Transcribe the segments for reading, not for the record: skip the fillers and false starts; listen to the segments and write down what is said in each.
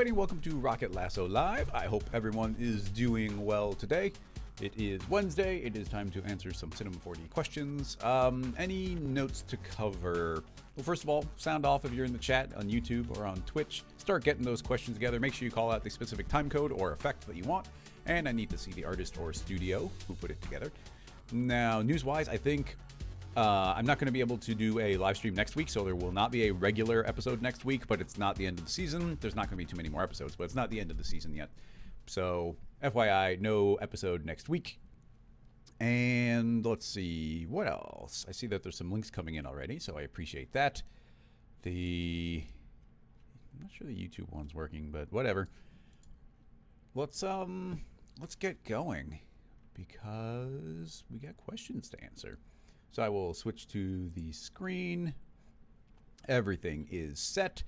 everybody, welcome to Rocket Lasso Live. I hope everyone is doing well today. It is Wednesday. It is time to answer some Cinema 4D questions. Any notes to cover? Well, first of all, sound off if you're in the chat on YouTube or on Twitch. Start getting those questions together. Make sure you call out the specific time code or effect that you want. And I need to see the artist or studio who put it together. Now, news-wise, I think I'm not going to be able to do a live stream next week, so there will not be a regular episode next week, but it's not the end of the season. There's not going to be too many more episodes, but it's not the end of the season yet. So, FYI, no episode next week. And let's see, what else? I see that there's some links coming in already, so I appreciate that. I'm not sure the YouTube one's working, but whatever. Let's get going because we got questions to answer. So I will switch to the screen. Everything is set.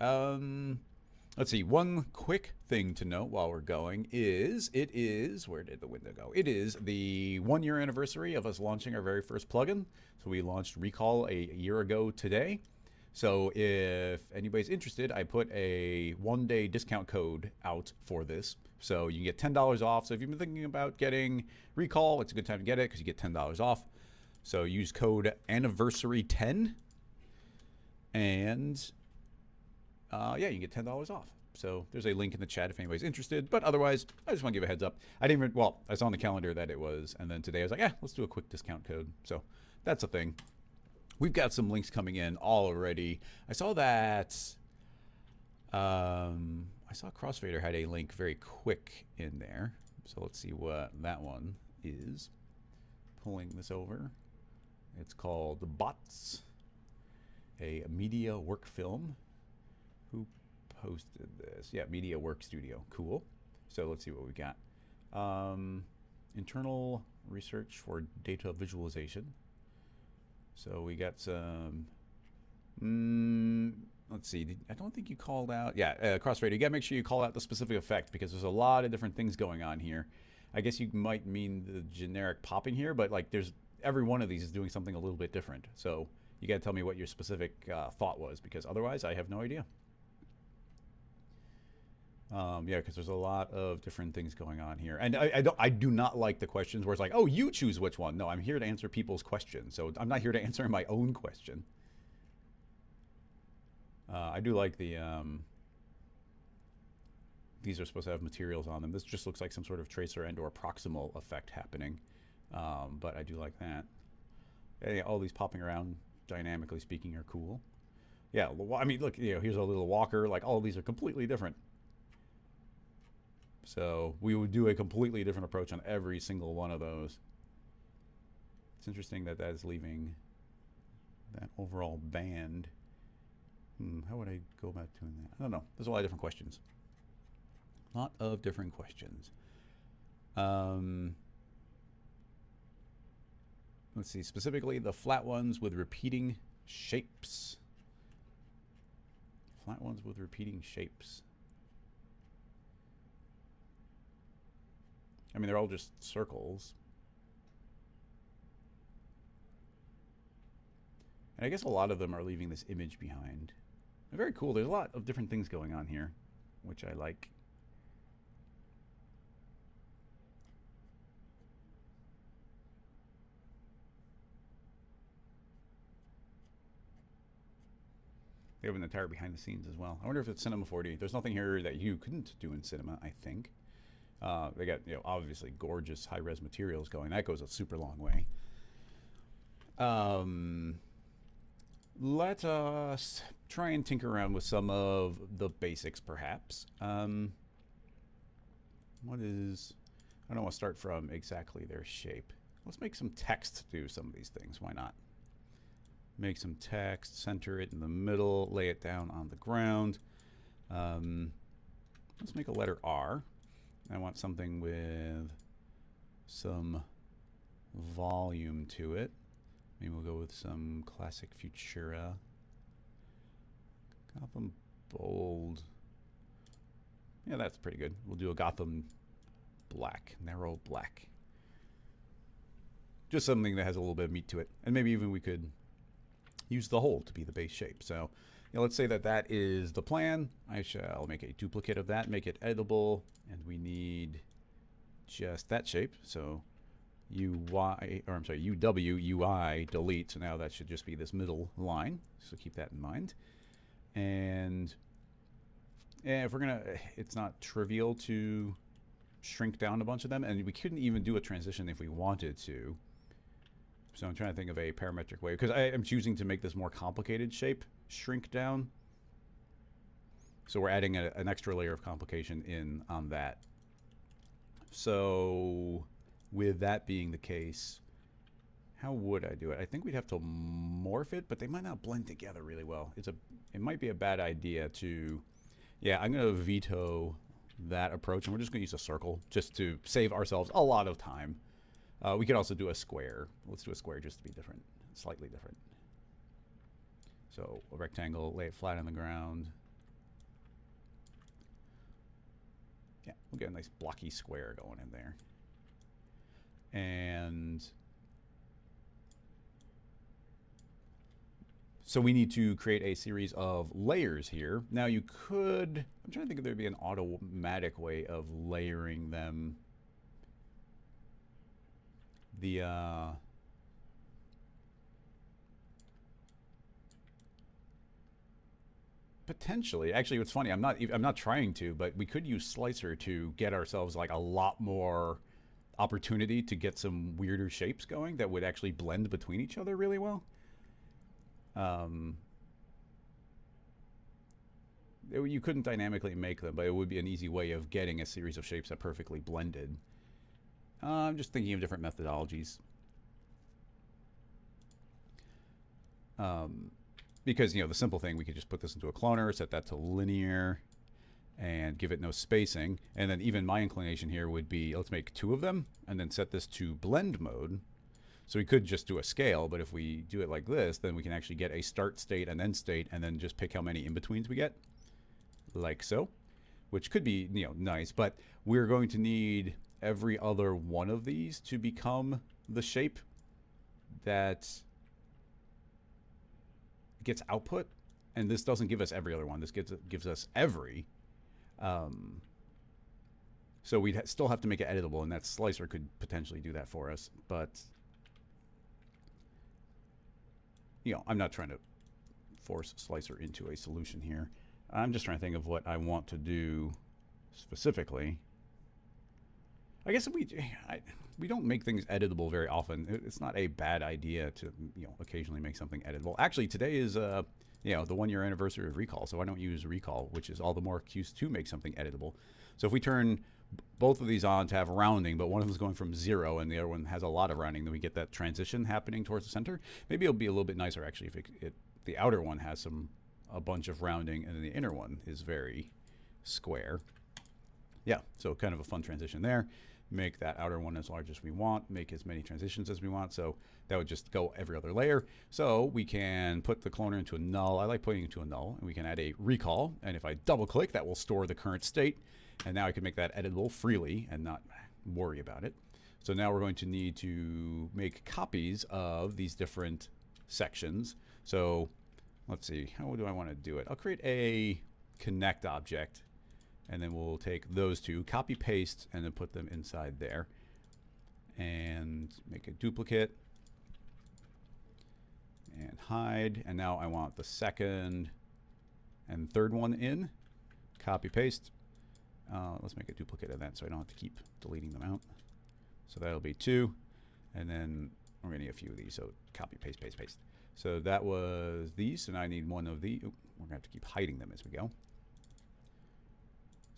Let's see, one quick thing to note while we're going is, where did the window go? It is the 1 year anniversary of us launching our very first plugin. So we launched Recall a year ago today. So if anybody's interested, I put a 1-day discount code out for this. So you can get $10 off. So if you've been thinking about getting Recall, it's a good time to get it because you get $10 off. So use code anniversary10 and yeah, you can get $10 off. So there's a link in the chat if anybody's interested. But otherwise, I just want to give a heads up. I didn't even, well, I saw on the calendar that it was, and then today I was like, yeah, let's do a quick discount code. So that's a thing. We've got some links coming in already. I saw that, I saw Crossfader had a link very quick in there. So let's see what that one is. Pulling this over. It's called Bots, a media work film. Who posted this? Yeah, Media Work Studio. Cool. So let's see what we got. Internal research for data visualization. So we got some. Let's see. I don't think you called out. Yeah, Crossfader. You got to make sure you call out the specific effect because there's a lot of different things going on here. I guess you might mean the generic popping here, but like there's every one of these is doing something a little bit different. So you got to tell me what your specific thought was because otherwise I have no idea. Yeah, because there's a lot of different things going on here, and I do not like the questions where it's like, oh, you choose which one. No, I'm here to answer people's questions, so I'm not here to answer my own question. I do like the. These are supposed to have materials on them. This just looks like some sort of tracer and/or proximal effect happening, but I do like that. Yeah, all these popping around, dynamically speaking, are cool. Yeah, I mean, look, you know, here's a little walker. Like all of these are completely different. So we would do a completely different approach on every single one of those. It's interesting that that is leaving that overall band. How would I go about doing that? I don't know. There's a lot of different questions. A lot of different questions. Let's see, specifically the flat ones with repeating shapes. Flat ones with repeating shapes. I mean, they're all just circles. And I guess a lot of them are leaving this image behind. They're very cool. There's a lot of different things going on here, which I like. They have an entire behind the scenes as well. I wonder if it's Cinema 4D. There's nothing here that you couldn't do in cinema, I think. They got, you know, obviously gorgeous high-res materials going. That goes a super long way. Let us try and tinker around with some of the basics, perhaps. What is... I don't want to start from exactly their shape. Let's make some text do some of these things. Why not? Make some text, center it in the middle, lay it down on the ground. Let's make a letter R. I want something with some volume to it. Maybe we'll go with some classic Futura. Gotham Bold. Yeah, that's pretty good. We'll do a Gotham Black, narrow black. Just something that has a little bit of meat to it. And maybe even we could use the hole to be the base shape. So let's say that that is the plan. I shall make a duplicate of that, make it editable, and we need just that shape. So UI, or I'm sorry, UW, UI, delete. So now that should just be this middle line. So keep that in mind. And if we're gonna, it's not trivial to shrink down a bunch of them, and we couldn't even do a transition if we wanted to. So I'm trying to think of a parametric way, because I am choosing to make this more complicated shape shrink down. So we're adding an extra layer of complication in on that. So with that being the case, how would I do it? I think we'd have to morph it, but they might not blend together really well. It might be a bad idea to, yeah, I'm gonna veto that approach, and we're just gonna use a circle just to save ourselves a lot of time. We could also do a square. Let's do a square just to be different, slightly different. So a rectangle, lay it flat on the ground. Yeah, we'll get a nice blocky square going in there. And so we need to create a series of layers here. Now you could, I'm trying to think if there'd be an automatic way of layering them. Potentially, actually, what's funny, I'm not trying to, but we could use Slicer to get ourselves like a lot more opportunity to get some weirder shapes going that would actually blend between each other really well. You couldn't dynamically make them, but it would be an easy way of getting a series of shapes that perfectly blended. I'm just thinking of different methodologies. Because, you know, the simple thing, we could just put this into a cloner, set that to linear, and give it no spacing. And then even my inclination here would be, let's make 2 of them, and then set this to blend mode. So we could just do a scale, but if we do it like this, then we can actually get a start state and end state, and then just pick how many in-betweens we get, like so, which could be, you know, nice. But we're going to need every other one of these to become the shape that gets output, and this doesn't give us every other one. This gives us every. So we'd still have to make it editable, and that Slicer could potentially do that for us. But you know, I'm not trying to force Slicer into a solution here. I'm just trying to think of what I want to do specifically. I guess we don't make things editable very often. It's not a bad idea to, you know, occasionally make something editable. Actually, today is you know, the 1-year anniversary of Recall, so I don't use Recall, which is all the more excuse to make something editable. So if we turn both of these on to have rounding, but one of them is going from 0 and the other one has a lot of rounding, then we get that transition happening towards the center. Maybe it'll be a little bit nicer actually if the outer one has a bunch of rounding and then the inner one is very square. Yeah, so kind of a fun transition there. Make that outer one as large as we want, make as many transitions as we want. So that would just go every other layer. So we can put the cloner into a null. I like putting it into a null, and we can add a recall. And if I double click, that will store the current state. And now I can make that editable freely and not worry about it. So now we're going to need to make copies of these different sections. So let's see, how do I want to do it? I'll create a connect object. And then we'll take those two, copy paste, and then put them inside there. And make a duplicate. And hide. And now I want the second and third one in. Copy paste. Let's make a duplicate of that so I don't have to keep deleting them out. So that'll be 2. And then we're going to need a few of these. So copy, paste, paste, paste. So that was these. So now I need one of these. We're going to have to keep hiding them as we go.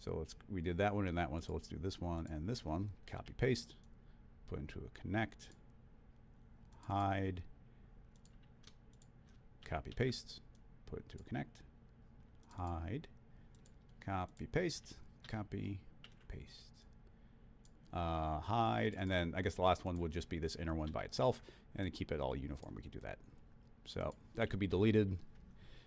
So we did that one and that one, so let's do this one and this one. Copy, paste, put into a connect, hide, copy, paste, put into a connect, hide, copy, paste, hide, and then I guess the last one would just be this inner one by itself, and then keep it all uniform. We could do that. So that could be deleted.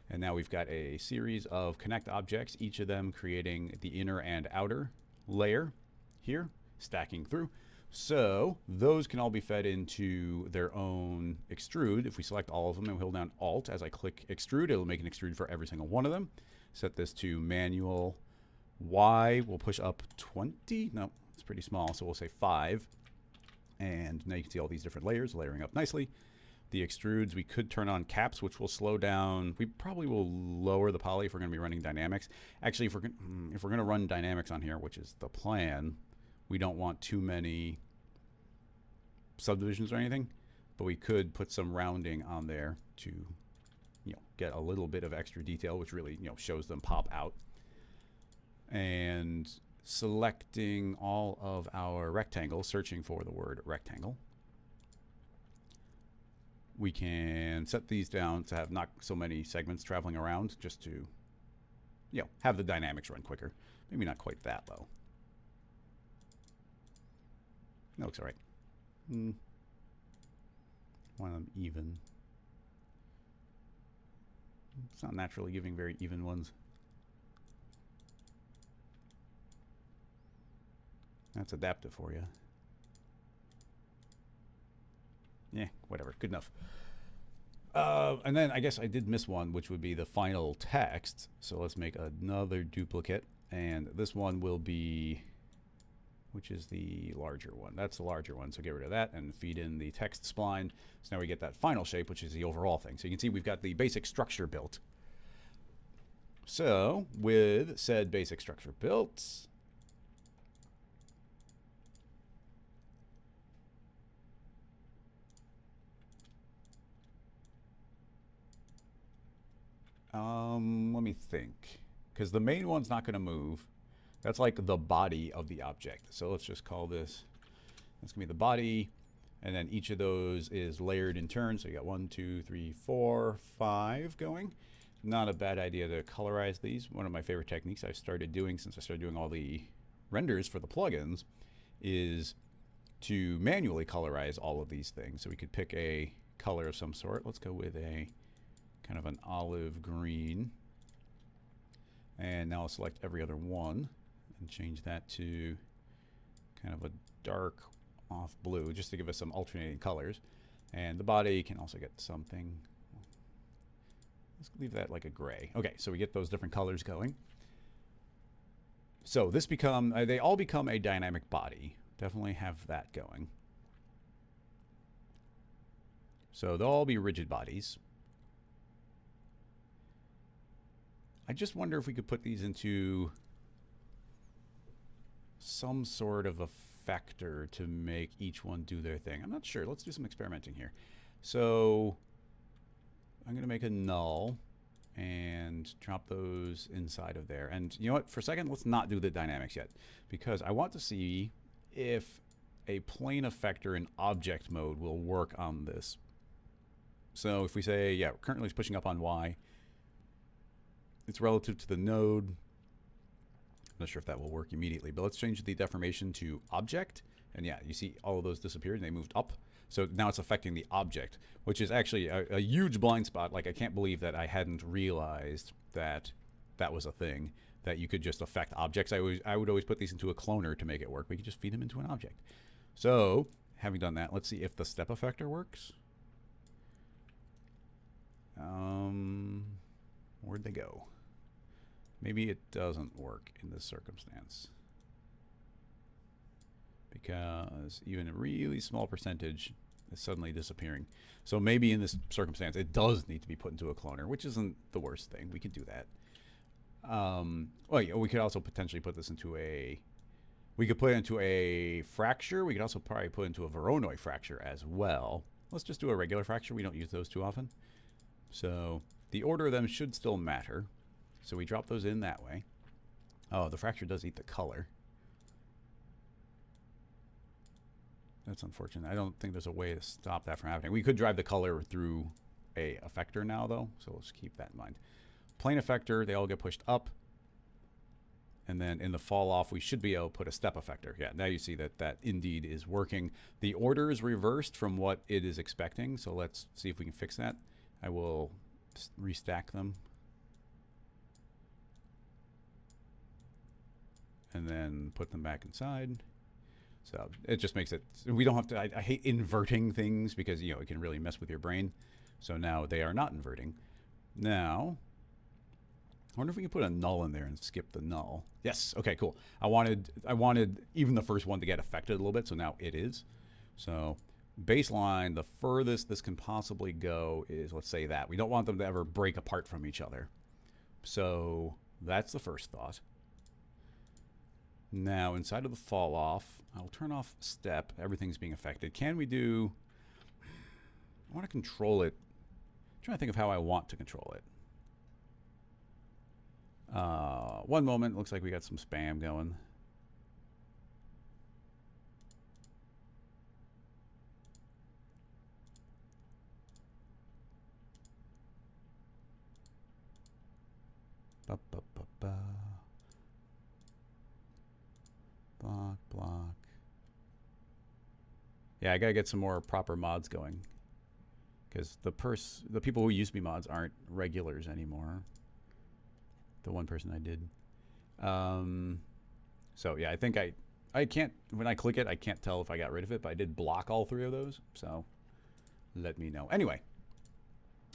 And now we've got a series of connect objects, each of them creating the inner and outer layer here, stacking through. So those can all be fed into their own extrude. If we select all of them and we hold down Alt as I click extrude, it'll make an extrude for every single one of them. Set this to manual. Y will push up 20. No, it's pretty small, so we'll say 5. And now you can see all these different layers layering up nicely. The extrudes, we could turn on caps, which will slow down. We probably will lower the poly if we're going to be running dynamics. Actually, if we're going to run dynamics on here, which is the plan, we don't want too many subdivisions or anything, but we could put some rounding on there to, get a little bit of extra detail, which really, shows them pop out. And selecting all of our rectangles, searching for the word rectangle. We can set these down to have not so many segments traveling around, just to, have the dynamics run quicker. Maybe not quite that low. That looks all right. One of them even. It's not naturally giving very even ones. That's adaptive for you. Yeah, whatever. Good enough. And then I guess I did miss one, which would be the final text. So let's make another duplicate. And this one will be, which is the larger one. That's the larger one. So get rid of that and feed in the text spline. So now we get that final shape, which is the overall thing. So you can see we've got the basic structure built. So with said basic structure built, let me think, because the main one's not going to move. That's like the body of the object. So let's just call this, that's going to be the body, and then each of those is layered in turn. So you got 1, 2, 3, 4, 5 going. Not a bad idea to colorize these. One of my favorite techniques I've started doing since I started doing all the renders for the plugins is to manually colorize all of these things. So we could pick a color of some sort. Let's go with a kind of an olive green. And now I'll select every other one and change that to kind of a dark off blue, just to give us some alternating colors. And the body can also get something. Let's leave that like a gray. Okay, so we get those different colors going. So this they all become a dynamic body. Definitely have that going. So they'll all be rigid bodies. I just wonder if we could put these into some sort of effector to make each one do their thing. I'm not sure. Let's do some experimenting here. So I'm going to make a null and drop those inside of there. And you know what? For a second, let's not do the dynamics yet, because I want to see if a plane effector in object mode will work on this. So if we say, yeah, currently it's pushing up on Y. It's relative to the node. I'm not sure if that will work immediately, but let's change the deformation to object. And yeah, you see all of those disappeared and they moved up. So now it's affecting the object, which is actually a huge blind spot. Like, I can't believe that I hadn't realized that that was a thing, that you could just affect objects. I would always put these into a cloner to make it work. We could just feed them into an object. So having done that, let's see if the step effector works. Where'd they go? Maybe it doesn't work in this circumstance, because even a really small percentage is suddenly disappearing. So maybe in this circumstance, it does need to be put into a cloner, which isn't the worst thing. We could do that. Well, yeah, we could also potentially put this into we could put it into a fracture. We could also probably put it into a Voronoi fracture as well. Let's just do a regular fracture. We don't use those too often. So the order of them should still matter. So we drop those in that way. Oh, the fracture does eat the color. That's unfortunate. I don't think there's a way to stop that from happening. We could drive the color through a effector now, though, so let's keep that in mind. Plane effector, they all get pushed up. And then in the fall off, we should be able to put a step effector. Yeah, now you see that that indeed is working. The order is reversed from what it is expecting, so let's see if we can fix that. I will restack them. And then put them back inside. So it just makes it, we don't have to, I hate inverting things because, you know, it can really mess with your brain. So now they are not inverting. Now, I wonder if we can put a null in there and skip the null. Yes, okay, cool. I wanted even the first one to get affected a little bit, so now it is. So baseline, the furthest this can possibly go is, let's say that. We don't want them to ever break apart from each other. So that's the first thought. Now, inside of the fall off, I'll turn off step. Everything's being affected. Can we do, I want to control it. I'm trying to think of how I want to control it. One moment, looks like we got some spam going. Ba, ba, ba, ba. Block. Yeah, I gotta get some more proper mods going. Because the people who used to be mods aren't regulars anymore. The one person I did. So yeah, I think I can't, when I click it, I can't tell if I got rid of it, but I did block all 3 of those. So let me know. Anyway,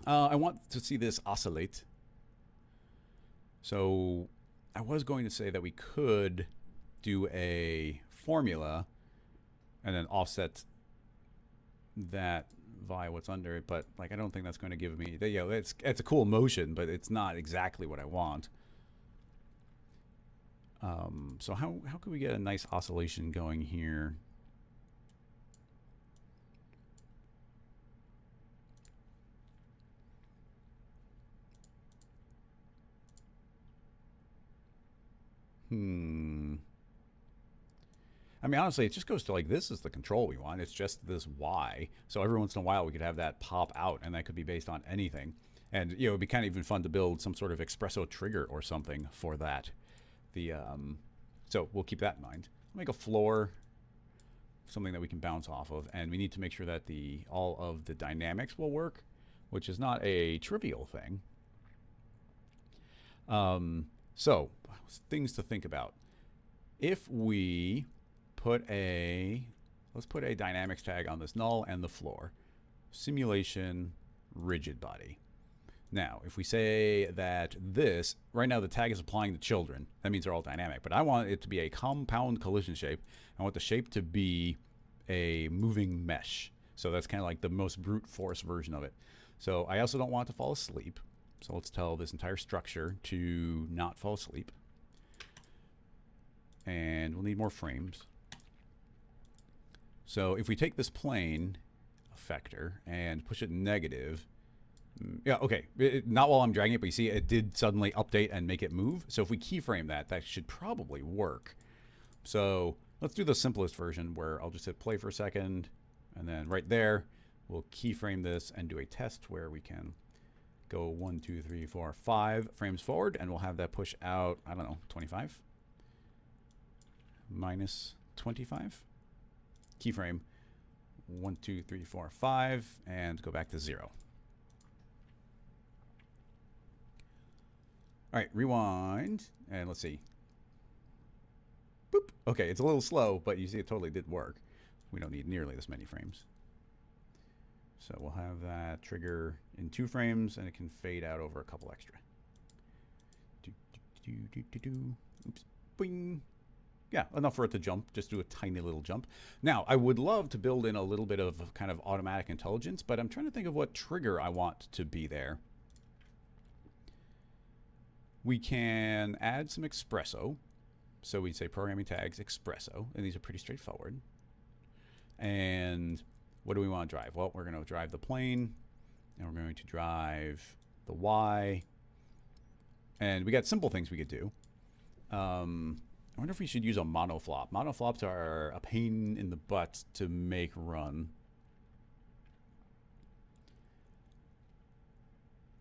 I want to see this oscillate. So I was going to say that we could do a formula and then offset that via what's under it, but like I don't think that's going to give me, you know, it's a cool motion, but it's not exactly what I want. So how can we get a nice oscillation going here? I mean, honestly, it just goes to like, this is the control we want. It's just this Y. So every once in a while, we could have that pop out, and that could be based on anything. And, you know, it'd be kind of even fun to build some sort of Xpresso trigger or something for that. So we'll keep that in mind. Make a floor, something that we can bounce off of. And we need to make sure that all of the dynamics will work, which is not a trivial thing. So things to think about. If we let's put a dynamics tag on this null and the floor. Simulation rigid body. Now, if we say that this, right now the tag is applying to children, that means they're all dynamic, but I want it to be a compound collision shape. I want the shape to be a moving mesh. So that's kind of like the most brute force version of it. So I also don't want it to fall asleep. So let's tell this entire structure to not fall asleep. And we'll need more frames. So if we take this plane effector and push it negative, yeah, okay, not while I'm dragging it, but you see it did suddenly update and make it move. So if we keyframe that, that should probably work. So let's do the simplest version where I'll just hit play for a second, and then right there, we'll keyframe this and do a test where we can go 1, 2, 3, 4, 5 frames forward, and we'll have that push out, I don't know, 25? Minus 25? Keyframe 1, 2, 3, 4, 5, and go back to 0. All right, rewind, and let's see. Boop. Okay, it's a little slow, but you see it totally did work. We don't need nearly this many frames. So we'll have that trigger in 2 frames, and it can fade out over a couple extra. Oops. Boing. Yeah, enough for it to jump. Just do a tiny little jump. Now, I would love to build in a little bit of kind of automatic intelligence, but I'm trying to think of what trigger I want to be there. We can add some Xpresso. So we'd say programming tags Xpresso, and these are pretty straightforward. And what do we want to drive? Well, we're going to drive the plane, and we're going to drive the Y. And we got simple things we could do. I wonder if we should use a monoflop. Monoflops are a pain in the butt to make run.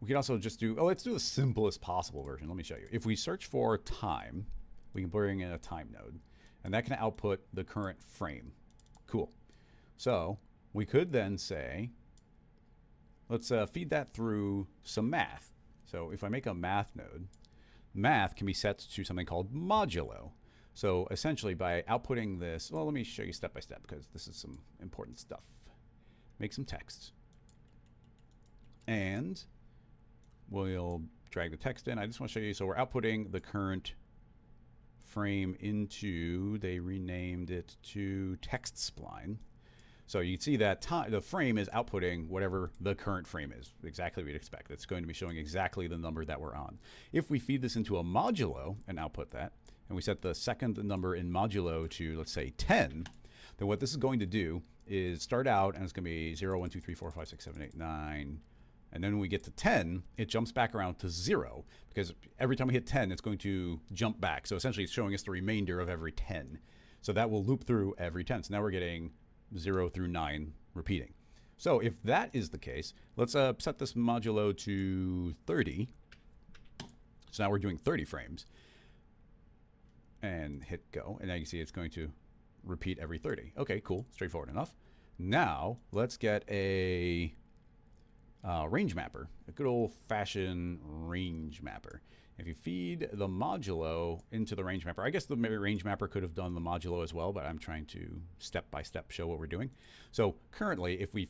We could also just do, let's do the simplest possible version. Let me show you. If we search for time, we can bring in a time node, and that can output the current frame. Cool. So we could then say, let's feed that through some math. So if I make a math node, math can be set to something called modulo. So essentially by outputting this, well, let me show you step by step because this is some important stuff. Make some text. And we'll drag the text in. I just want to show you, so we're outputting the current frame into, they renamed it to text spline. So you can see that the frame is outputting whatever the current frame is, exactly what you'd expect. It's going to be showing exactly the number that we're on. If we feed this into a modulo and output that, and we set the second number in modulo to, let's say, 10, then what this is going to do is start out, and it's going to be 0, 1, 2, 3, 4, 5, 6, 7, 8, 9. And then when we get to 10, it jumps back around to 0, because every time we hit 10, it's going to jump back. So essentially, it's showing us the remainder of every 10. So that will loop through every 10. So now we're getting 0 through 9 repeating. So if that is the case, let's set this modulo to 30. So now we're doing 30 frames. And hit go. And now you see it's going to repeat every 30. Okay, cool. Straightforward enough. Now, let's get a range mapper. A good old-fashioned range mapper. If you feed the modulo into the range mapper, I guess the range mapper could have done the modulo as well, but I'm trying to step-by-step show what we're doing. So currently, if we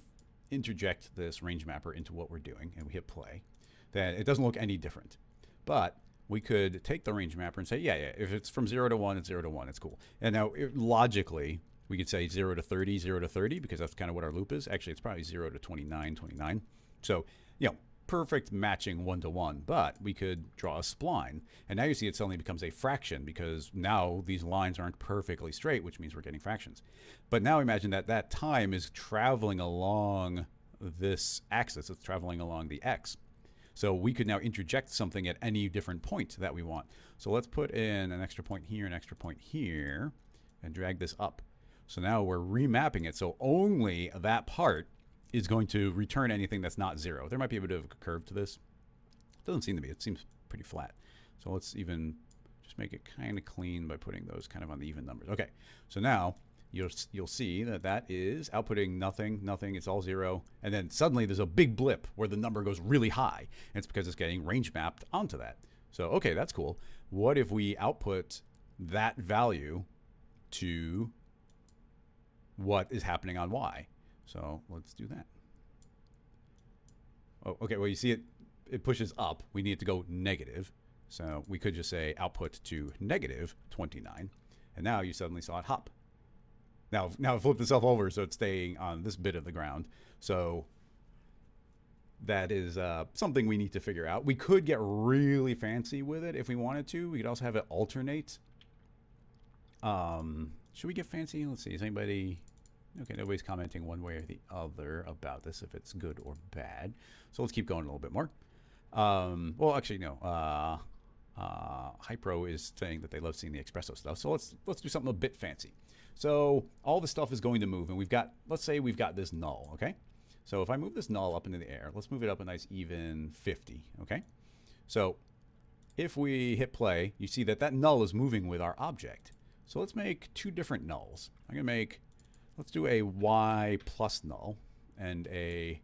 interject this range mapper into what we're doing and we hit play, then it doesn't look any different. But we could take the range mapper and say, yeah, if it's from 0 to 1, it's 0 to 1, it's cool. And now, logically, we could say 0 to 30, 0 to 30, because that's kind of what our loop is. Actually, it's probably 0 to 29, 29. So, you know, perfect matching 1 to 1, but we could draw a spline. And now you see it suddenly becomes a fraction, because now these lines aren't perfectly straight, which means we're getting fractions. But now imagine that that time is traveling along this axis. It's traveling along the x. So we could now interject something at any different point that we want. So let's put in an extra point here, an extra point here, and drag this up. So now we're remapping it. So only that part is going to return anything that's not 0. There might be a bit of a curve to this. It doesn't seem to be. It seems pretty flat. So let's even just make it kind of clean by putting those kind of on the even numbers. Okay, so now you'll see that that is outputting nothing, nothing. It's all 0. And then suddenly there's a big blip where the number goes really high. And it's because it's getting range mapped onto that. So, okay, that's cool. What if we output that value to what is happening on Y? So let's do that. Oh, okay, well, you see it pushes up. We need it to go negative. So we could just say output to negative 29. And now you suddenly saw it hop. Now it flipped itself over, so it's staying on this bit of the ground. So that is something we need to figure out. We could get really fancy with it if we wanted to. We could also have it alternate. Should we get fancy? Let's see. Is anybody... Okay, nobody's commenting one way or the other about this, if it's good or bad. So let's keep going a little bit more. Well, actually, no. Hypro is saying that they love seeing the Xpresso stuff. So let's do something a bit fancy. So all the stuff is going to move, and we've got, let's say we've got this null, okay? So if I move this null up into the air, let's move it up a nice even 50, okay? So if we hit play, you see that that null is moving with our object. So let's make two different nulls. I'm going to make... Let's do a y plus null and a,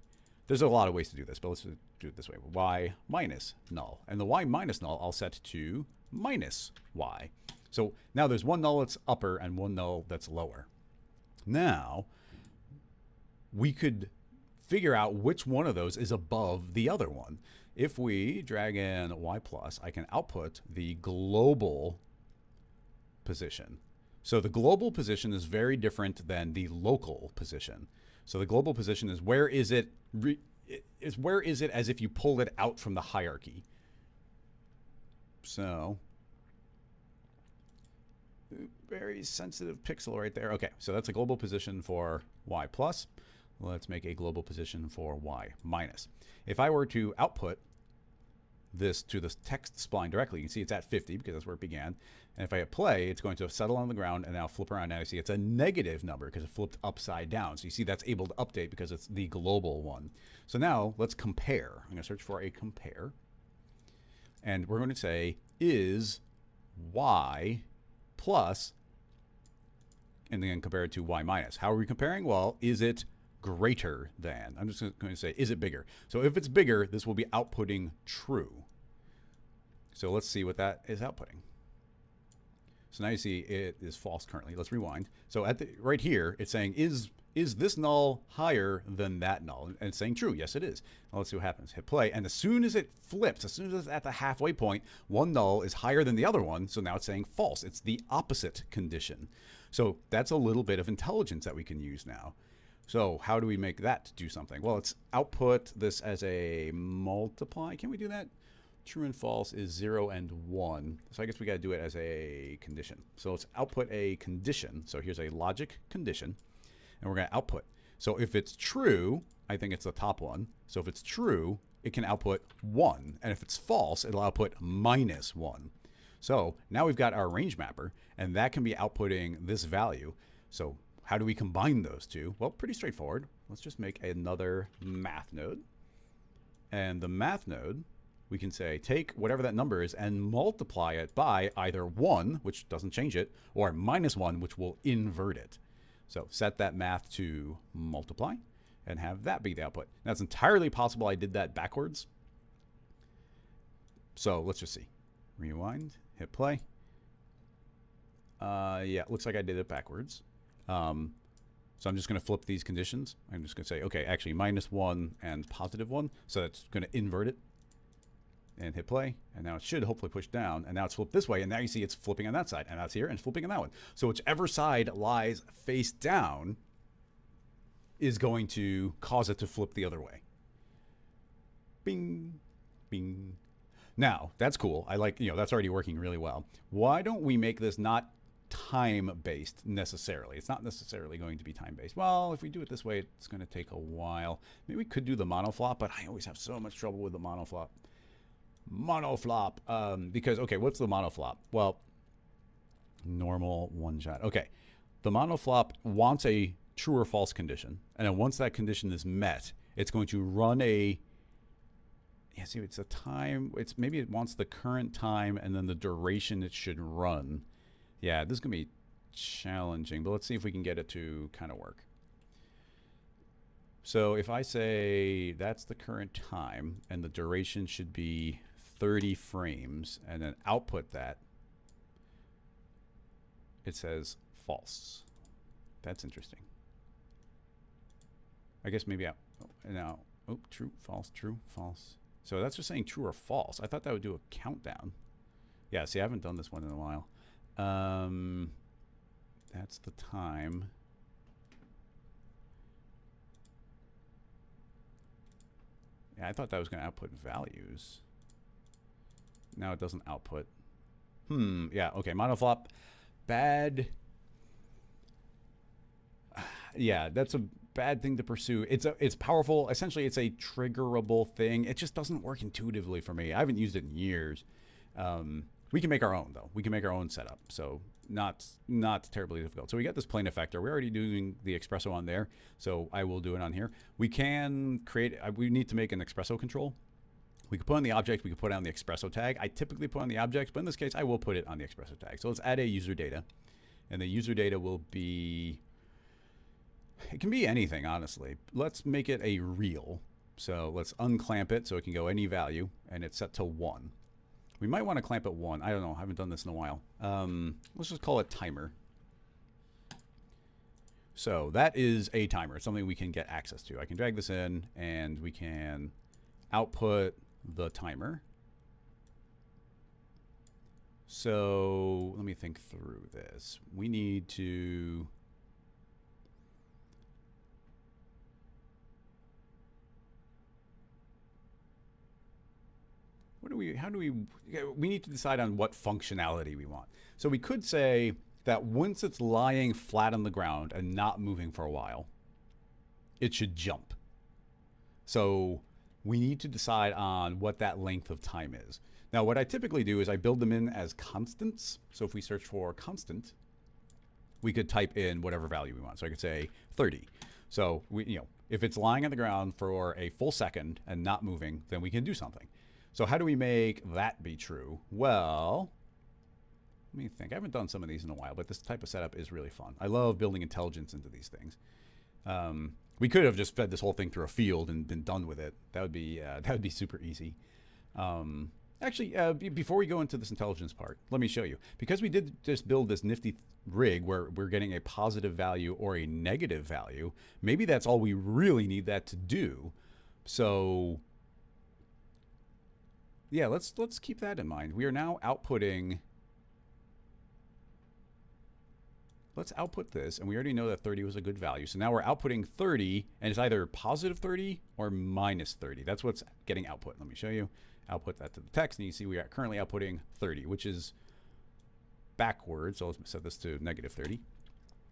there's a lot of ways to do this, but let's do it this way, y minus null. And the y minus null I'll set to minus y. So now there's one null that's upper and one null that's lower. Now, we could figure out which one of those is above the other one. If we drag in y plus, I can output the global position. So the global position is very different than the local position. So the global position is where is it as if you pulled it out from the hierarchy. So very sensitive pixel right there. Okay, so that's a global position for y plus. Let's make a global position for y minus. If I were to output this to the text spline directly, you can see it's at 50 because that's where it began. And if I hit play, it's going to settle on the ground and now flip around. Now you see it's a negative number because it flipped upside down. So you see that's able to update because it's the global one. So now let's compare. I'm going to search for a compare. And we're going to say is y plus, and then compare it to y minus. How are we comparing? Well, is it greater than? I'm just going to say, is it bigger? So if it's bigger, this will be outputting true. So let's see what that is outputting. So now you see it is false currently. Let's rewind. So at the right here, it's saying, is this null higher than that null? And it's saying true. Yes, it is. Now let's see what happens. Hit play. And as soon as it flips, as soon as it's at the halfway point, one null is higher than the other one. So now it's saying false. It's the opposite condition. So that's a little bit of intelligence that we can use now. So how do we make that do something? Well, let's output this as a multiply. Can we do that? True and false is 0 and 1. So I guess we got to do it as a condition. So let's output a condition. So here's a logic condition, and we're going to output. So if it's true, I think it's the top one. So if it's true, it can output 1. And if it's false, it'll output -1. So now we've got our range mapper, and that can be outputting this value. So how do we combine those two? Well, pretty straightforward. Let's just make another math node. And the math node, we can say take whatever that number is and multiply it by either 1, which doesn't change it, or -1, which will invert it. So set that math to multiply and have that be the output. Now, it's entirely possible I did that backwards. So let's just see. Rewind, hit play. Yeah, it looks like I did it backwards. So I'm just going to flip these conditions. I'm just going to say, okay, actually -1 and +1. So that's going to invert it. And hit play, and now it should hopefully push down, and now it's flipped this way, and now you see it's flipping on that side, and that's here, and it's flipping on that one. So whichever side lies face down is going to cause it to flip the other way. Bing, bing. Now, that's cool. I like, that's already working really well. Why don't we make this not time-based necessarily? It's not necessarily going to be time-based. Well, if we do it this way, it's going to take a while. Maybe we could do the monoflop, but I always have so much trouble with the monoflop. Because, okay, what's the monoflop? Well, normal one shot. Okay, the monoflop wants a true or false condition, and then once that condition is met, it's going to run a, yeah, see, it's a time, maybe it wants the current time and then the duration it should run. Yeah, this is going to be challenging, but let's see if we can get it to kind of work. So if I say that's the current time and the duration should be 30 frames, and then output that, it says false. That's interesting. I guess maybe true, false. So that's just saying true or false. I thought that would do a countdown. Yeah, see, I haven't done this one in a while. That's the time. Yeah, I thought that was going to output values. Now it doesn't output. Yeah, okay, monoflop. Bad. Yeah, that's a bad thing to pursue. It's powerful. Essentially, it's a triggerable thing. It just doesn't work intuitively for me. I haven't used it in years. We can make our own, though. We can make our own setup, so not terribly difficult. So we got this plane effector. We're already doing the Xpresso on there, so I will do it on here. We can create, we need to make an Xpresso control. We could put on the object, we could put it on the Xpresso tag. I typically put on the object, but in this case, I will put it on the Xpresso tag. So let's add a user data, and the user data will be, it can be anything, honestly. Let's make it a real. So let's unclamp it so it can go any value, and it's set to 1. We might want to clamp at 1. I don't know. I haven't done this in a while. Let's just call it timer. So that is a timer. It's something we can get access to. I can drag this in, and we can output the timer. So let me think through this. We need to... we need to decide on what functionality we want. So we could say that once it's lying flat on the ground and not moving for a while, it should jump. So we need to decide on what that length of time is. Now, what I typically do is I build them in as constants. So if we search for constant, we could type in whatever value we want. So I could say 30. So if it's lying on the ground for a full second and not moving, then we can do something. So how do we make that be true? Well, let me think. I haven't done some of these in a while, but this type of setup is really fun. I love building intelligence into these things. We could have just fed this whole thing through a field and been done with it. That would be super easy. Actually, before we go into this intelligence part, let me show you. Because we did just build this nifty rig where we're getting a positive value or a negative value, maybe that's all we really need that to do. So yeah, let's keep that in mind. We are now outputting. Let's output this, and we already know that 30 was a good value. So now we're outputting 30, and it's either positive 30 or minus 30. That's what's getting output. Let me show you. Output that to the text, and you see we are currently outputting 30, which is backwards. So let's set this to negative 30.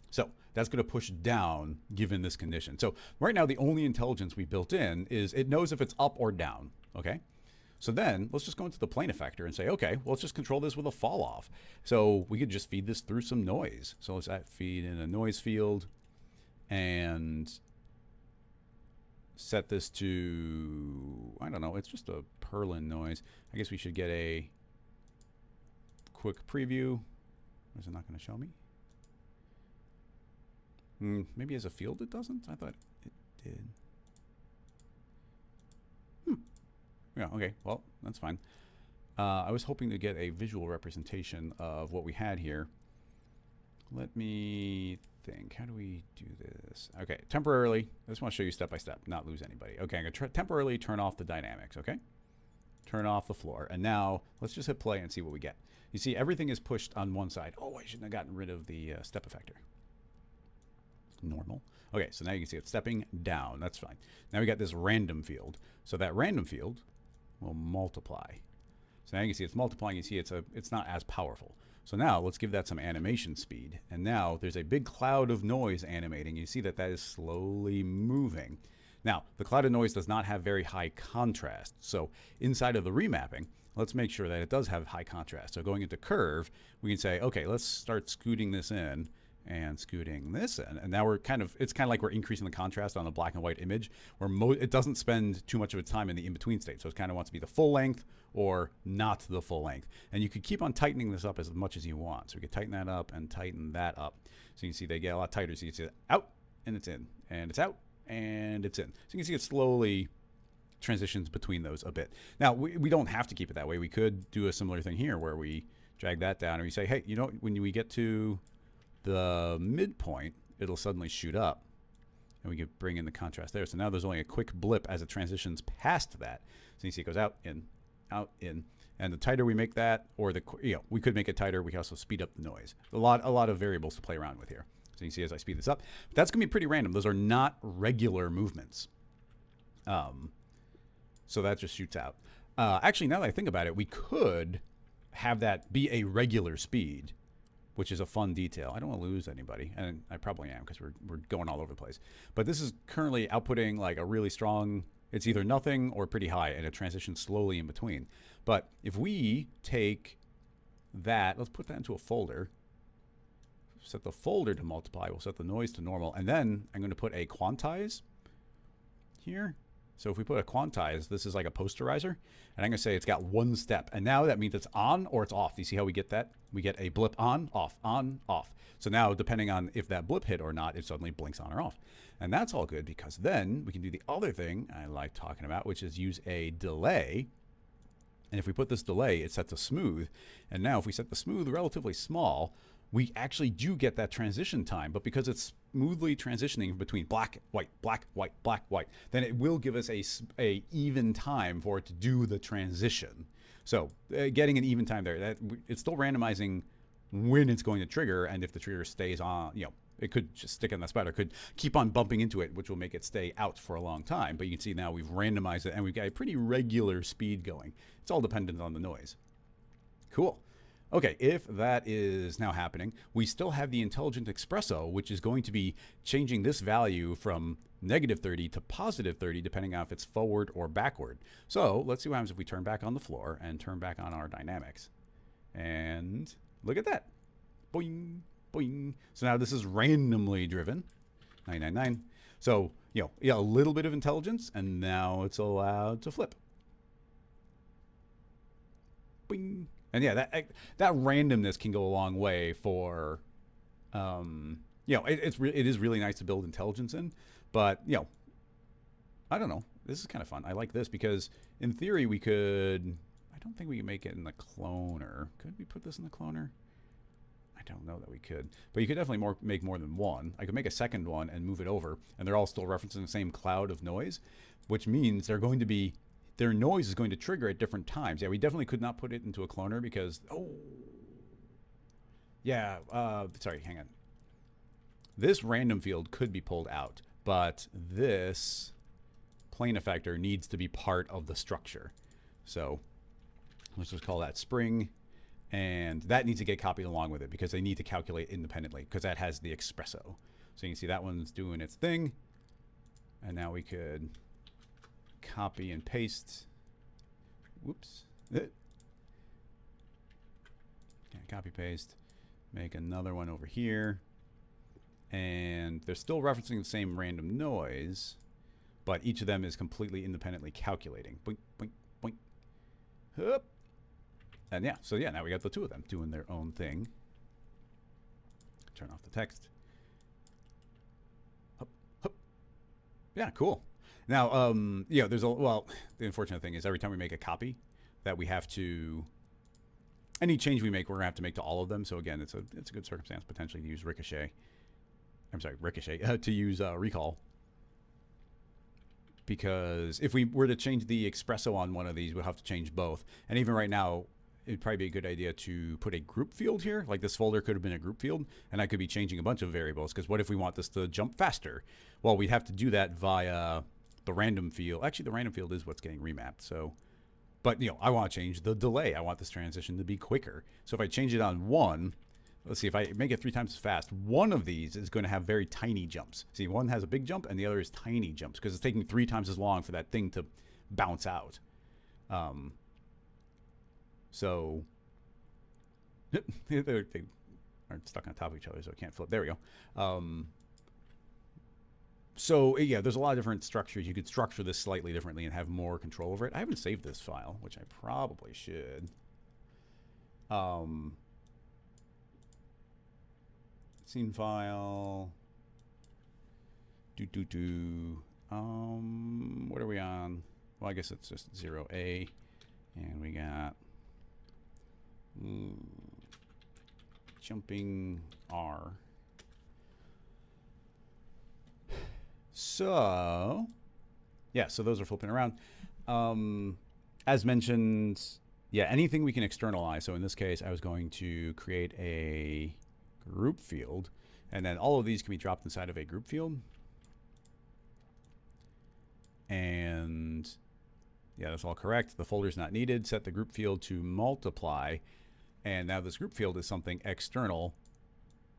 So that's going to push down given this condition. So right now, the only intelligence we built in is it knows if it's up or down, okay? So then let's just go into the plane effector and say, okay, well, let's just control this with a fall off. So we could just feed this through some noise. So let's feed in a noise field and set this to, I don't know, it's just a Perlin noise. I guess we should get a quick preview. Is it not going to show me? Maybe as a field it doesn't? I thought it did. Yeah, okay, well, that's fine. I was hoping to get a visual representation of what we had here. Let me think. How do we do this? Okay, temporarily. I just want to show you step by step, not lose anybody. Okay, I'm going to temporarily turn off the dynamics, okay? Turn off the floor. And now let's just hit play and see what we get. You see, everything is pushed on one side. Oh, I shouldn't have gotten rid of the step effector. Normal. Okay, so now you can see it's stepping down. That's fine. Now we got this random field. So that random field will multiply. So now you can see it's multiplying. You see it's not as powerful. So now let's give that some animation speed. And now there's a big cloud of noise animating. You see that is slowly moving. Now, the cloud of noise does not have very high contrast. So inside of the remapping, let's make sure that it does have high contrast. So going into curve, we can say, okay, let's start scooting this in and scooting this in. And now it's kind of like we're increasing the contrast on the black and white image where it doesn't spend too much of its time in the in-between state. So it kind of wants to be the full length or not the full length. And you could keep on tightening this up as much as you want. So we could tighten that up and tighten that up. So you can see they get a lot tighter. So you can see it out and it's in and it's out and it's in. So you can see it slowly transitions between those a bit. Now, we don't have to keep it that way. We could do a similar thing here where we drag that down and we say, hey, you know, when we get to the midpoint, it'll suddenly shoot up and we can bring in the contrast there. So now there's only a quick blip as it transitions past that. So you see it goes out, in, and the tighter we make that, or we could make it tighter. We can also speed up the noise. A lot of variables to play around with here. So you can see as I speed this up, but that's gonna be pretty random. Those are not regular movements. So that just shoots out. Actually, now that I think about it, we could have that be a regular speed, which is a fun detail. I don't want to lose anybody, and I probably am because we're going all over the place. But this is currently outputting like a really strong, it's either nothing or pretty high, and it transitions slowly in between. But if we take that, let's put that into a folder, set the folder to multiply, we'll set the noise to normal, and then I'm going to put a quantize here. So if we put a quantize, this is like a posterizer, and I'm going to say it's got one step. And now that means it's on or it's off. Do you see how we get that? We get a blip on, off, on, off. So now depending on if that blip hit or not, it suddenly blinks on or off. And that's all good because then we can do the other thing I like talking about, which is use a delay. And if we put this delay, it's set to smooth. And now if we set the smooth relatively small, we actually do get that transition time, but because it's smoothly transitioning between black, white, black, white, black, white, then it will give us a even time for it to do the transition. So getting an even time there, it's still randomizing when it's going to trigger, and if the trigger stays on, it could just stick in that spot or could keep on bumping into it, which will make it stay out for a long time. But you can see now we've randomized it and we've got a pretty regular speed going. It's all dependent on the noise. Cool. Okay, if that is now happening, we still have the intelligent Xpresso, which is going to be changing this value from negative 30 to positive 30, depending on if it's forward or backward. So let's see what happens if we turn back on the floor and turn back on our dynamics. And look at that. Boing, boing. So now this is randomly driven, 999. So, a little bit of intelligence, and now it's allowed to flip. Boing. And yeah, that randomness can go a long way for, it is really nice to build intelligence in, but I don't know. This is kind of fun. I like this because in theory we could, I don't think we can make it in the cloner. Could we put this in the cloner? I don't know that we could. But you could definitely make more than one. I could make a second one and move it over, and they're all still referencing the same cloud of noise, which means they're going to be, their noise is going to trigger at different times. Yeah, we definitely could not put it into a cloner because, sorry, hang on. This random field could be pulled out, but this plane effector needs to be part of the structure. So let's just call that spring. And that needs to get copied along with it because they need to calculate independently because that has the Xpresso. So you can see that one's doing its thing. And now we could copy and paste. Whoops. Okay, copy, paste. Make another one over here. And they're still referencing the same random noise, but each of them is completely independently calculating. Boink, boink, boink. Hup. And yeah, so yeah, now we got the two of them doing their own thing. Turn off the text. Hup, hup. Yeah, cool. Now, yeah, there's the unfortunate thing is every time we make a copy that we have to, any change we make, we're gonna have to make to all of them. So again, it's a good circumstance potentially to use ricochet. To use recall. Because if we were to change the Xpresso on one of these, we'll have to change both. And even right now, it'd probably be a good idea to put a group field here. Like this folder could have been a group field, and I could be changing a bunch of variables. Because what if we want this to jump faster? Well, we'd have to do that via the random field. Actually, the random field is what's getting remapped. So, but I want to change the delay. I want this transition to be quicker. So if I change it on one, let's see, if I make it 3 times as fast, one of these is going to have very tiny jumps. See, one has a big jump and the other is tiny jumps because it's taking 3 times as long for that thing to bounce out. So they aren't stuck on top of each other, so it can't flip. There we go. So yeah, there's a lot of different structures. You could structure this slightly differently and have more control over it. I haven't saved this file, which I probably should. Scene file. What are we on? Well, I guess it's just 0A, and we got jumping R. So yeah, so those are flipping around. As mentioned, yeah, anything we can externalize. So in this case, I was going to create a group field, and then all of these can be dropped inside of a group field. And yeah, that's all correct. The folder's not needed. Set the group field to multiply, and now this group field is something external,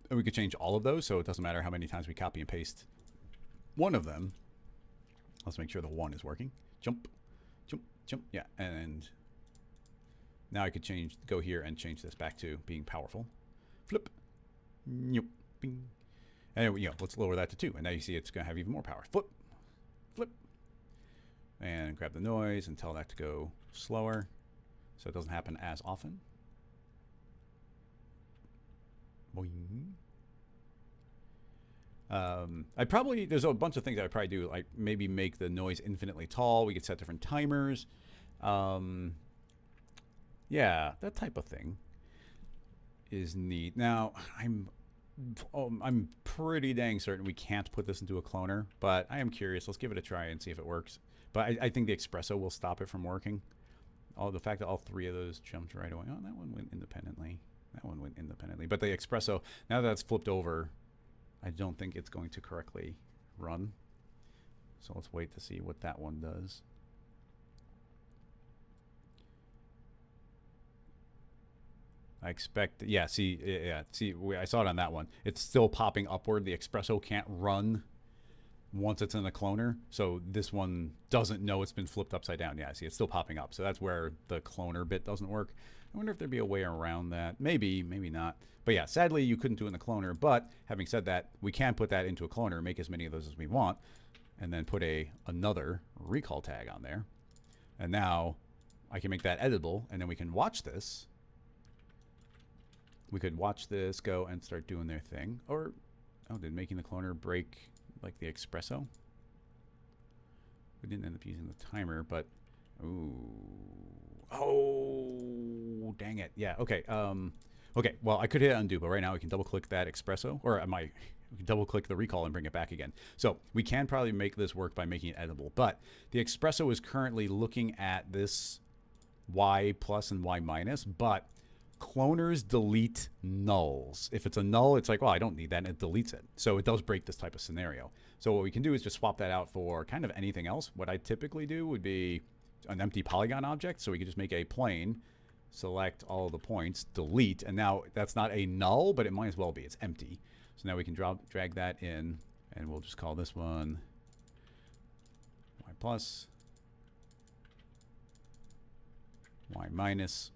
and we could change all of those, so it doesn't matter how many times we copy and paste one of them. Let's make sure the one is working. Jump, jump, jump. Yeah, and now I could go here and change this back to being powerful. Flip. Bing. And let's lower that to 2, and now you see it's going to have even more power. Flip, flip, and grab the noise and tell that to go slower, so it doesn't happen as often. Boing. There's a bunch of things I'd probably do, like maybe make the noise infinitely tall. We could set different timers. Yeah, that type of thing is neat. Now, I'm pretty dang certain we can't put this into a cloner, but I am curious. Let's give it a try and see if it works. But I think the Xpresso will stop it from working. The fact that all 3 of those jumped right away. Oh, that one went independently. That one went independently. But the Xpresso, now that it's flipped over, I don't think it's going to correctly run. So let's wait to see what that one does. I expect, yeah, see, I saw it on that one. It's still popping upward. The Xpresso can't run once it's in the cloner. So this one doesn't know it's been flipped upside down. Yeah, see, it's still popping up. So that's where the cloner bit doesn't work. I wonder if there'd be a way around that. Maybe, maybe not. But yeah, sadly, you couldn't do it in the cloner. But having said that, we can put that into a cloner, make as many of those as we want, and then put another recall tag on there. And now I can make that editable, and then we can watch this. We could watch this go and start doing their thing. Or, oh, did making the cloner break like the Xpresso? We didn't end up using the timer, but, ooh. Oh, dang it. Yeah, okay. Okay, well, I could hit undo, but right now we can double click that Xpresso, or we can double click the recall and bring it back again. So we can probably make this work by making it editable, but the Xpresso is currently looking at this Y plus and Y minus, but cloners delete nulls. If it's a null, it's like, well, I don't need that, and it deletes it. So it does break this type of scenario. So what we can do is just swap that out for kind of anything else. What I typically do would be an empty polygon object, so we can just make a plane, select all of the points, delete, and now that's not a null, but it might as well be. It's empty. So now we can drag that in, and we'll just call this one Y plus, Y minus.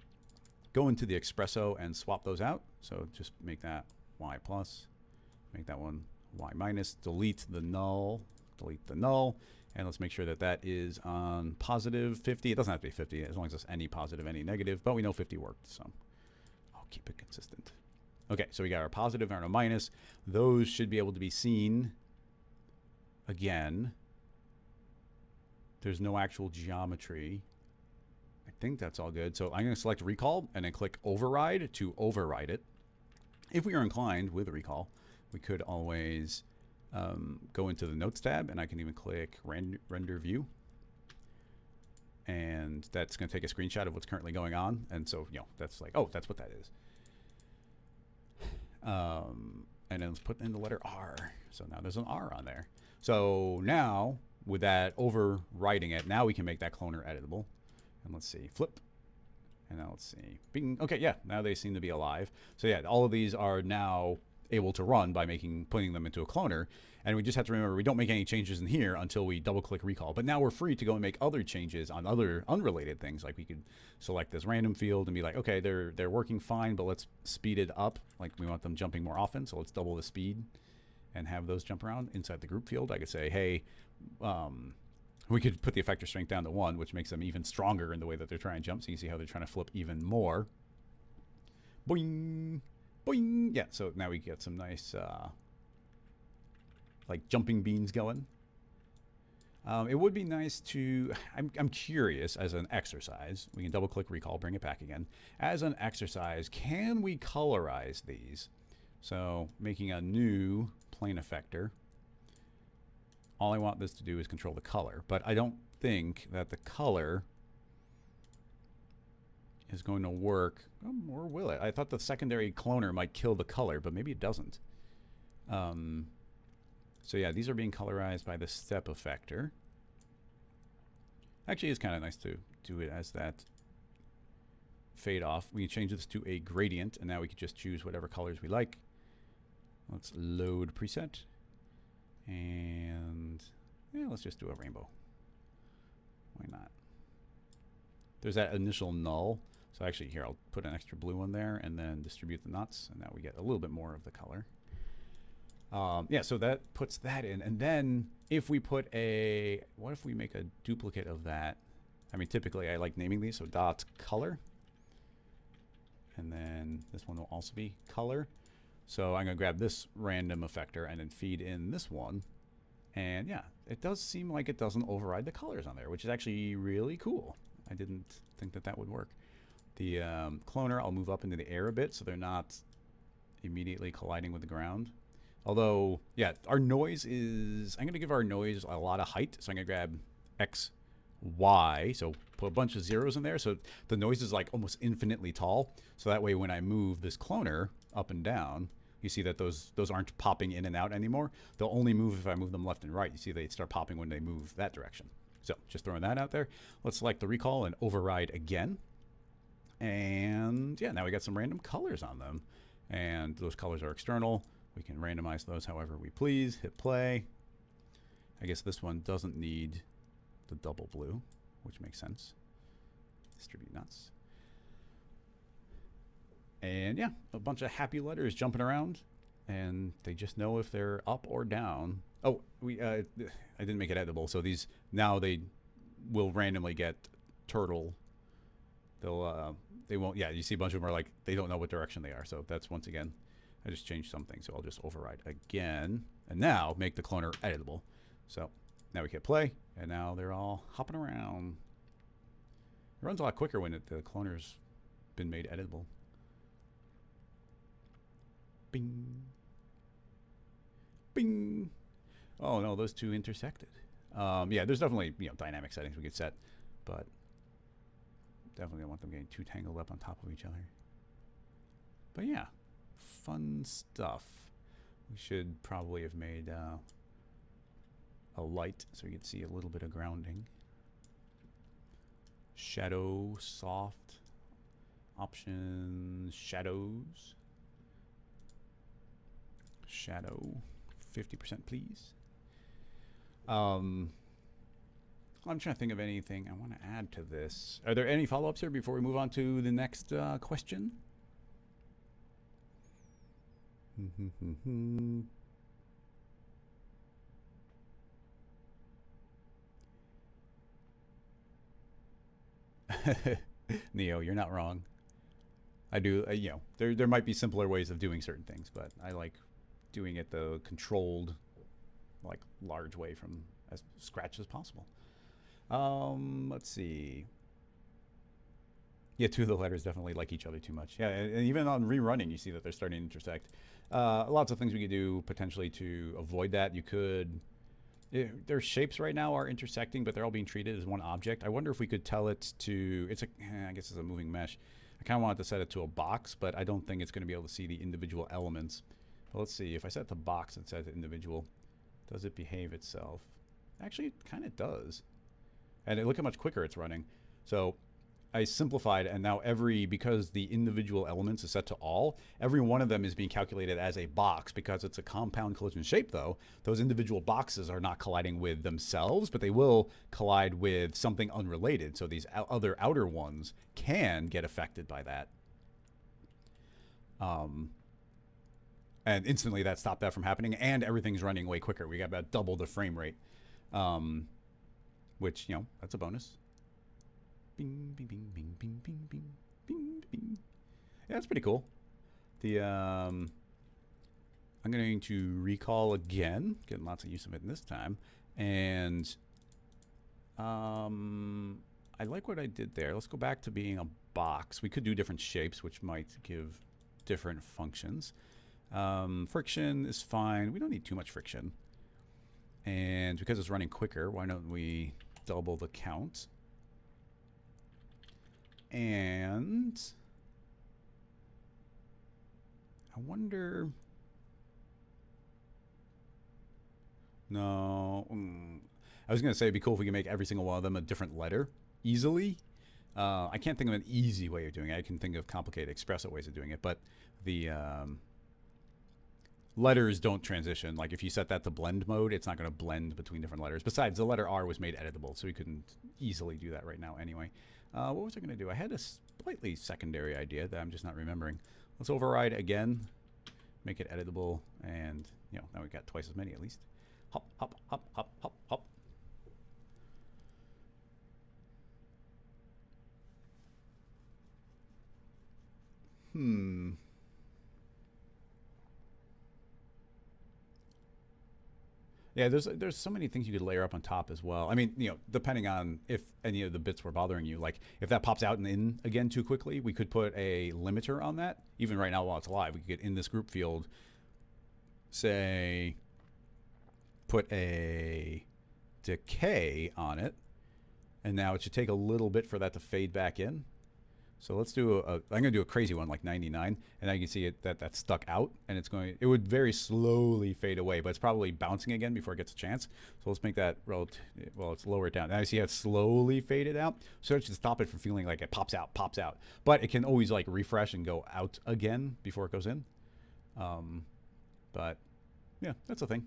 Go into the Xpresso and swap those out. So just make that Y plus, make that one Y minus, delete the null, and let's make sure that that is on positive 50. It doesn't have to be 50, as long as it's any positive, any negative, but we know 50 worked, so I'll keep it consistent. Okay, so we got our positive and our minus. Those should be able to be seen again. There's no actual geometry. I think that's all good. So I'm going to select recall and then click override to override it. If we are inclined with recall, we could always go into the notes tab, and I can even click render view. And that's going to take a screenshot of what's currently going on. And so, you know, that's like, oh, that's what that is. And then let's put in the letter R. So now there's an R on there. So now with that overriding it, now we can make that cloner editable. And let's see, flip. And now let's see, bing. Okay, yeah, now they seem to be alive. So yeah, all of these are now able to run by putting them into a cloner. And we just have to remember we don't make any changes in here until we double click recall. But now we're free to go and make other changes on other unrelated things. Like we could select this random field and be like, okay, they're working fine, but let's speed it up. Like we want them jumping more often, so let's double the speed and have those jump around inside the group field. I could say, hey, we could put the effector strength down to 1, which makes them even stronger in the way that they're trying to jump. So you can see how they're trying to flip even more. Boing, boing. Yeah, so now we get some nice like jumping beans going. It would be nice to, I'm curious, as an exercise, we can double click recall, bring it back again. As an exercise, can we colorize these? So making a new plane effector. All I want this to do is control the color, but I don't think that the color is going to work, or will it? I thought the secondary cloner might kill the color, but maybe it doesn't. So yeah, these are being colorized by the step effector. Actually, it's kind of nice to do it as that fade off. We can change this to a gradient, and now we can just choose whatever colors we like. Let's load preset. And yeah, let's just do a rainbow. Why not? There's that initial null. So actually here, I'll put an extra blue one there and then distribute the nuts. And now we get a little bit more of the color. Yeah, so that puts that in. And then if we put a, what if we make a duplicate of that? I mean, typically I like naming these. So dot color. And then this one will also be color. So I'm going to grab this random effector and then feed in this one. And yeah, it does seem like it doesn't override the colors on there, which is actually really cool. I didn't think that that would work. The cloner, I'll move up into the air a bit so they're not immediately colliding with the ground. Although, yeah, our noise is, I'm going to give our noise a lot of height. So I'm going to grab X, Y, so put a bunch of zeros in there. So the noise is like almost infinitely tall. So that way when I move this cloner up and down, you see that those aren't popping in and out anymore. They'll only move if I move them left and right. You see they start popping when they move that direction. So just throwing that out there. Let's select the recall and override again. And yeah, now we got some random colors on them. And those colors are external. We can randomize those however we please. Hit play. I guess this one doesn't need the double blue, which makes sense. Distribute nuts. And yeah, a bunch of happy letters jumping around, and they just know if they're up or down. Oh, I didn't make it editable, so these now they will randomly get turtle. They won't. Yeah, you see a bunch of them are like they don't know what direction they are. So that's once again, I just changed something. So I'll just override again, and now make the cloner editable. So now we hit play, and now they're all hopping around. It runs a lot quicker when the cloner's been made editable. Bing. Bing. Oh no, those two intersected. Yeah, there's definitely, you know, dynamic settings we could set, but definitely don't want them getting too tangled up on top of each other. But yeah, fun stuff. We should probably have made a light so we could see a little bit of grounding. Shadow, soft, options, shadows. Shadow, 50% please. I'm trying to think of anything I want to add to this. Are there any follow-ups here before we move on to the next question? Neo, you're not wrong. I do, you know, there might be simpler ways of doing certain things, but I like doing it the controlled, like, large way from as scratch as possible. Let's see. Yeah, two of the letters definitely like each other too much. Yeah, and even on rerunning, you see that they're starting to intersect. Lots of things we could do potentially to avoid that. You could... their shapes right now are intersecting, but they're all being treated as one object. I wonder if we could tell it to... It's a, I guess it's a moving mesh. I kind of wanted to set it to a box, but I don't think it's going to be able to see the individual elements. But let's see. If I set it to box and set it to individual, does it behave itself? Actually, it kind of does. And look how much quicker it's running. So I simplified, and now because the individual elements is set to all, every one of them is being calculated as a box. Because it's a compound collision shape, though, those individual boxes are not colliding with themselves, but they will collide with something unrelated. So these other outer ones can get affected by that. And instantly that stopped that from happening, and everything's running way quicker. We got about double the frame rate, which, you know, that's a bonus. Bing, bing, bing, bing, bing, bing, bing, bing, bing. Yeah, that's pretty cool. The I'm going to recall again, getting lots of use of it this time, and I like what I did there. Let's go back to being a box. We could do different shapes, which might give different functions. Friction is fine. We don't need too much friction. And because it's running quicker, why don't we double the count? And I wonder... No. I was going to say it'd be cool if we could make every single one of them a different letter easily. I can't think of an easy way of doing it. I can think of complicated Xpresso ways of doing it, but the letters don't transition. Like if you set that to blend mode, it's not going to blend between different letters. Besides, the letter R was made editable, so we couldn't easily do that right now anyway. What was I going to do? I had a slightly secondary idea that I'm just not remembering. Let's override again, make it editable, and you know, now we've got twice as many at least. Hop, hop, hop, hop, hop, hop. Yeah, there's so many things you could layer up on top as well. I mean, you know, depending on if any of the bits were bothering you. Like, if that pops out and in again too quickly, we could put a limiter on that. Even right now while it's alive, we could get in this group field, say, put a decay on it. And now it should take a little bit for that to fade back in. So let's do I'm going to do a crazy one like 99, and now you can see it that's stuck out, and it would very slowly fade away, but it's probably bouncing again before it gets a chance. So let's make that well, let's lower it down. Now you see how it's slowly faded out, so it should stop it from feeling like it pops out. But it can always like refresh and go out again before it goes in. But yeah, that's a thing.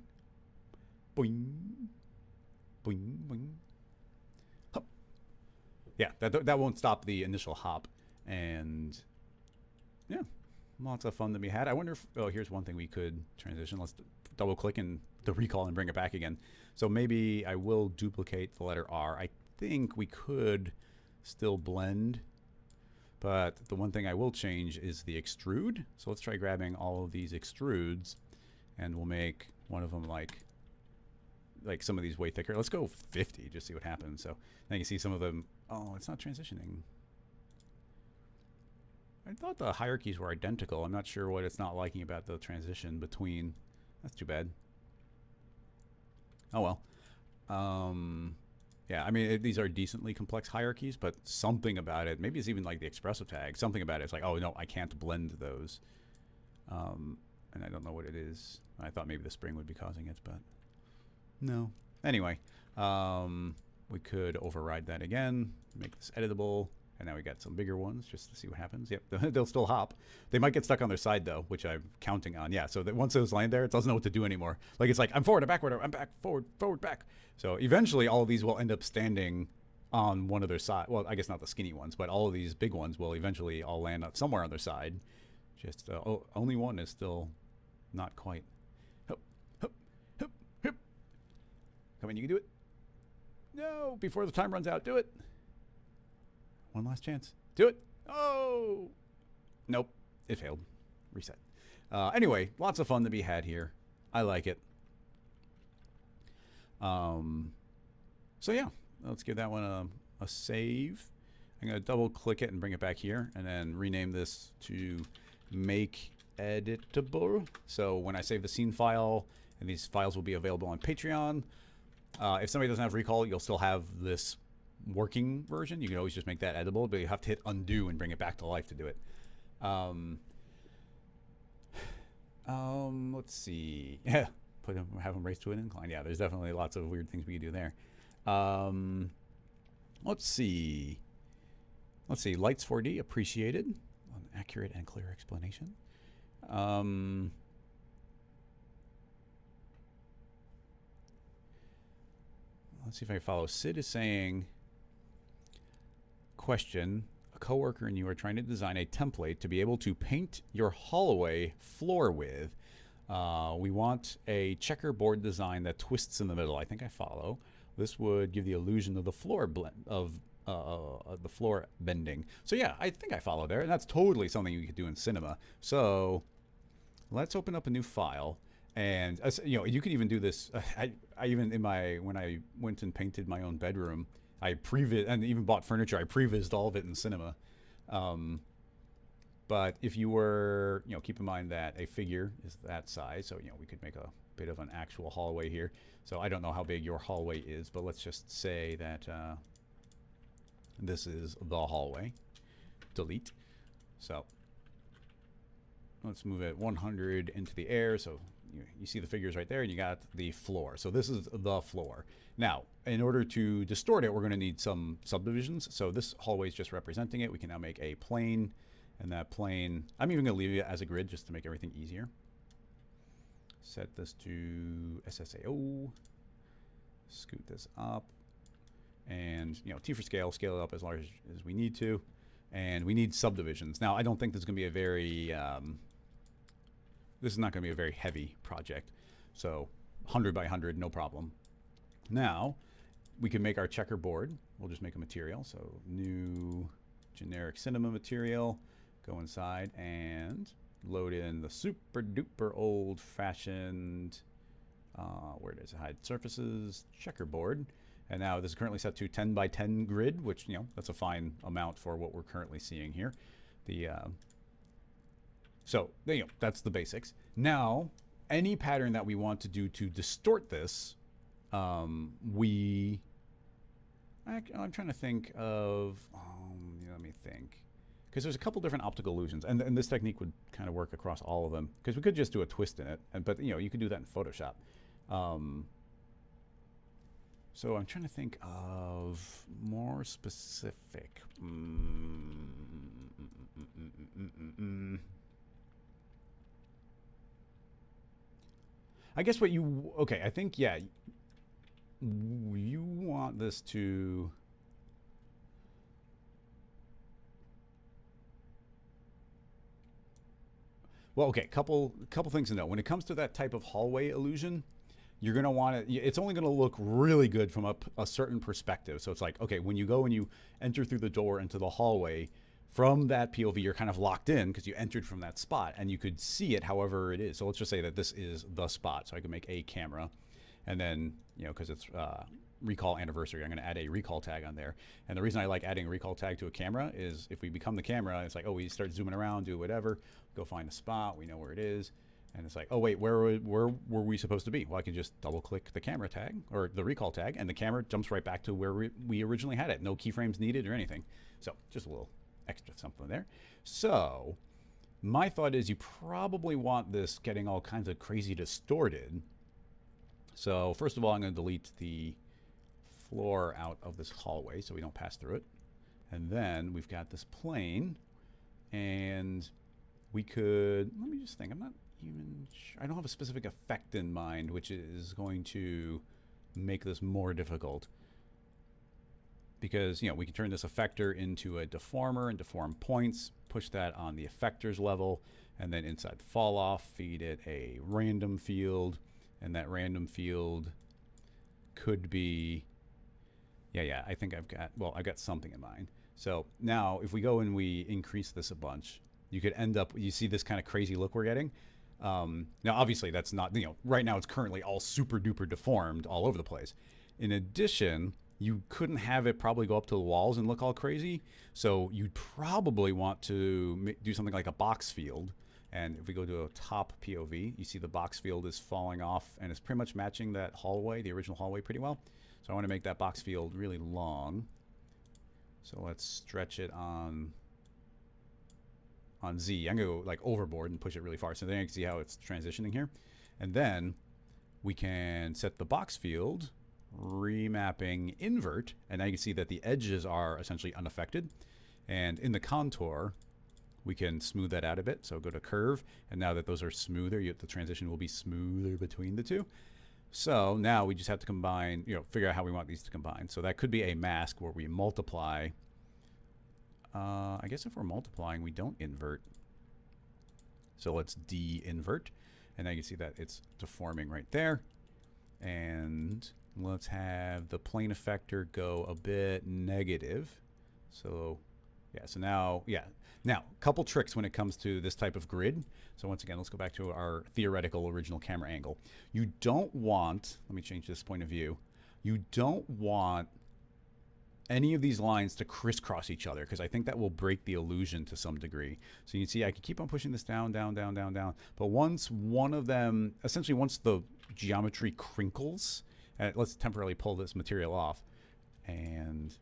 Boing, boing, boing. Hop. Yeah, that won't stop the initial hop. And yeah, lots of fun to be had. I wonder if, oh, here's one thing we could transition. Let's double click and the recall and bring it back again. So maybe I will duplicate the letter R. I think we could still blend, but the one thing I will change is the extrude. So let's try grabbing all of these extrudes, and we'll make one of them like like some of these way thicker. Let's go 50, just see what happens. So now you can see some of them. Oh, it's not transitioning. I thought the hierarchies were identical. I'm not sure what it's not liking about the transition between. That's too bad. Oh well. Yeah, I mean, these are decently complex hierarchies, but something about it, maybe it's even like the Xpresso tag, something about it's like, oh no, I can't blend those. And I don't know what it is. I thought maybe the spring would be causing it, but no. Anyway, we could override that again, make this editable, and now we got some bigger ones just to see what happens. Yep, they'll still hop. They might get stuck on their side though, which I'm counting on. Yeah, so that once those land there, it doesn't know what to do anymore. Like it's like, I'm forward, I'm backward, I'm back, forward, forward, back. So eventually all of these will end up standing on one of their side. Well, I guess not the skinny ones, but all of these big ones will eventually all land somewhere on their side. Just, only one is still not quite. Hup, hup, hup, hup. Come on, you can do it. No, before the time runs out, do it. One last chance. Do it. Oh! Nope. It failed. Reset. Anyway, lots of fun to be had here. I like it. So yeah, let's give that one a save. I'm going to double click it and bring it back here and then rename this to make editable. So when I save the scene file, and these files will be available on Patreon. If somebody doesn't have recall, you'll still have this working version. You can always just make that editable, but you have to hit undo and bring it back to life to do it. Let's see. Yeah, have them race to an incline. Yeah, there's definitely lots of weird things we can do there. Let's see. Lights 4D appreciated. An accurate and clear explanation. Let's see if I can follow. Sid is saying, question, a coworker and you are trying to design a template to be able to paint your hallway floor with. We want a checkerboard design that twists in the middle. I think I follow. This would give the illusion of the floor the floor bending. So yeah, I think I follow there, and that's totally something you could do in Cinema. So let's open up a new file, and you know, you can even do this. I even when I went and painted my own bedroom, I and even bought furniture. I prevised all of it in Cinema. But if you were, you know, keep in mind that a figure is that size, so, you know, we could make a bit of an actual hallway here. So I don't know how big your hallway is, but let's just say that this is the hallway. Delete. So let's move it 100 into the air. So you see the figures right there, and you got the floor. So this is the floor. Now, in order to distort it, we're going to need some subdivisions. So this hallway is just representing it. We can now make a plane. And that plane, I'm even going to leave it as a grid just to make everything easier. Set this to SSAO. Scoot this up. And, you know, T for scale it up as large as we need to. And we need subdivisions. Now, I don't think this is going to be a very, this is not going to be a very heavy project. So 100 by 100, no problem. Now, we can make our checkerboard. We'll just make a material. So new generic Cinema material. Go inside and load in the super duper old fashioned, where does it hide surfaces, checkerboard. And now this is currently set to 10 by 10 grid, which, you know, that's a fine amount for what we're currently seeing here. So there you go, that's the basics. Now, any pattern that we want to do to distort this, I'm trying to think of, let me think. Because there's a couple different optical illusions, and this technique would kind of work across all of them. Because we could just do a twist in it, but you know, you could do that in Photoshop. So I'm trying to think of more specific. I guess what you I think yeah, you want this to. Well, okay, couple things to know. When it comes to that type of hallway illusion, you're going to want it, it's only going to look really good from a certain perspective. So it's like, okay, when you go and you enter through the door into the hallway, from that POV, you're kind of locked in because you entered from that spot, and you could see it however it is. So let's just say that this is the spot. So I can make a camera, And then, you know, because it's recall anniversary, I'm going to add a recall tag on there. And the reason I like adding a recall tag to a camera is if we become the camera, it's like, oh, we start zooming around, do whatever, go find a spot, we know where it is. And it's like, oh, wait, where were we supposed to be? Well, I can just double click the camera tag or the recall tag, and the camera jumps right back to where we originally had it. No keyframes needed or anything. So just a little extra something there. So my thought is you probably want this getting all kinds of crazy distorted. So first of all, I'm going to delete the floor out of this hallway so we don't pass through it. And then we've got this plane, and we could, let me just think, I'm not even sure, I don't have a specific effect in mind which is going to make this more difficult. Because, you know, we can turn this effector into a deformer and deform points, push that on the effector's level, and then inside fall off, feed it a random field, and that random field could be, yeah, I think I've got something in mind. So now if we go and we increase this a bunch, you could end up, you see this kind of crazy look we're getting. Now obviously that's not, you know, right now it's currently all super duper deformed all over the place. In addition, you couldn't have it probably go up to the walls and look all crazy. So you'd probably want to do something like a box field. And if we go to a top POV, you see the box field is falling off and it's pretty much matching that hallway, the original hallway, pretty well. So I want to make that box field really long. So let's stretch it on Z. I'm going to go like overboard and push it really far. So then you can see how it's transitioning here. And then we can set the box field remapping invert, and now you can see that the edges are essentially unaffected. And in the contour, we can smooth that out a bit. So go to curve, and now that those are smoother, the transition will be smoother between the two. So now we just have to combine, you know, figure out how we want these to combine. So that could be a mask where we multiply. I guess if we're multiplying, we don't invert. So let's de-invert, and now you can see that it's deforming right there. And let's have the plane effector go a bit negative. So yeah, so now, now a couple tricks when it comes to this type of grid. So once again, let's go back to our theoretical original camera angle. You don't want, let me change this point of view. You don't want any of these lines to crisscross each other, because I think that will break the illusion to some degree. So you can see I can keep on pushing this down, down, down, down, down. But once one of them, essentially once the geometry crinkles, let's temporarily pull this material off, and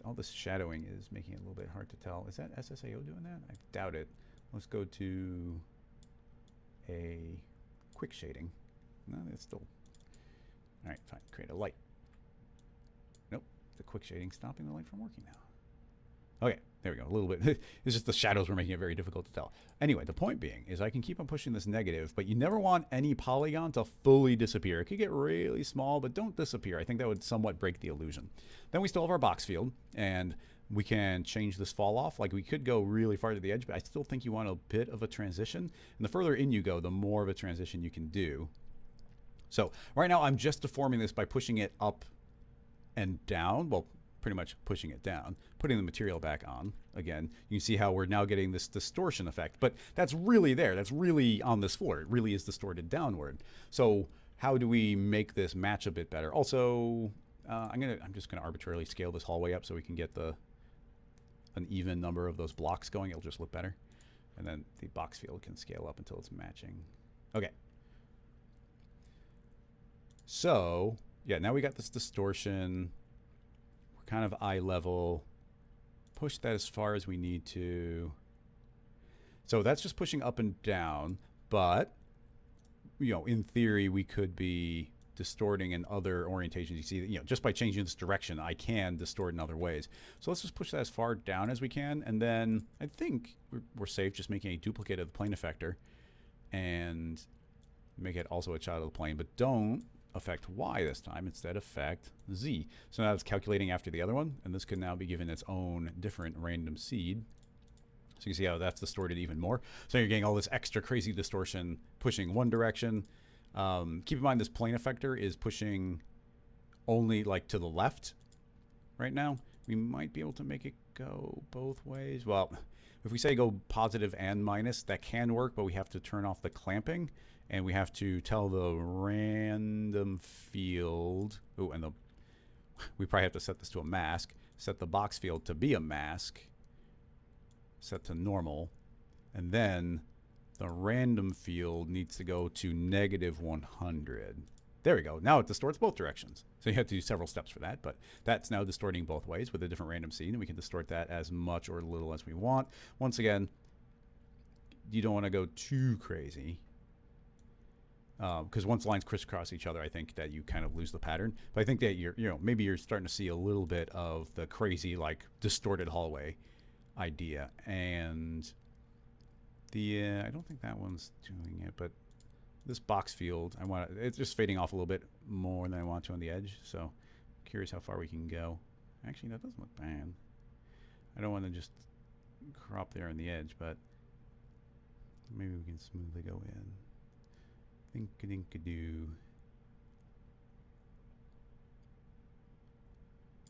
all this shadowing is making it a little bit hard to tell. Is that SSAO doing that? I doubt it. Let's go to a quick shading. No, it's still, all right, fine, create a light. Nope, the quick shading stopping the light from working now. Okay, there we go, a little bit. It's just the shadows were making it very difficult to tell. Anyway, the point being is I can keep on pushing this negative, but you never want any polygon to fully disappear. It could get really small, but don't disappear. I think that would somewhat break the illusion. Then we still have our box field, and we can change this fall off. Like we could go really far to the edge, but I still think you want a bit of a transition. And the further in you go, the more of a transition you can do. So right now I'm just deforming this by pushing it up and down. Well, pretty much pushing it down, putting the material back on. Again, you can see how we're now getting this distortion effect, but that's really there. That's really on this floor. It really is distorted downward. So how do we make this match a bit better? Also, I'm just gonna arbitrarily scale this hallway up so we can get an even number of those blocks going. It'll just look better. And then the box field can scale up until it's matching. Okay. So yeah, now we got this distortion. Kind of eye level, push that as far as we need to. So that's just pushing up and down, but you know, in theory, we could be distorting in other orientations. You see, you know, just by changing this direction, I can distort in other ways. So let's just push that as far down as we can, and then I think we're safe just making a duplicate of the plane effector and make it also a child of the plane, but don't affect Y this time, instead affect Z. So now it's calculating after the other one, and this can now be given its own different random seed. So you can see how that's distorted even more. So you're getting all this extra crazy distortion pushing one direction. Keep in mind this plane effector is pushing only like to the left right now. We might be able to make it go both ways. Well, if we say go positive and minus, that can work, but we have to turn off the clamping, and we have to tell the random field. Oh, and we probably have to set this to a mask. Set the box field to be a mask. Set to normal, and then the random field needs to go to -100. There we go. Now it distorts both directions. So you have to do several steps for that, but that's now distorting both ways with a different random scene, and we can distort that as much or little as we want. Once again, you don't want to go too crazy, because once lines crisscross each other, I think that you kind of lose the pattern. But I think that maybe you're starting to see a little bit of the crazy, like, distorted hallway idea. And I don't think that one's doing it, but this box field, it's just fading off a little bit more than I want to on the edge. So curious how far we can go. Actually, that doesn't look bad. I don't want to just crop there on the edge, but maybe we can smoothly go in. Think-a-dink-a-doo.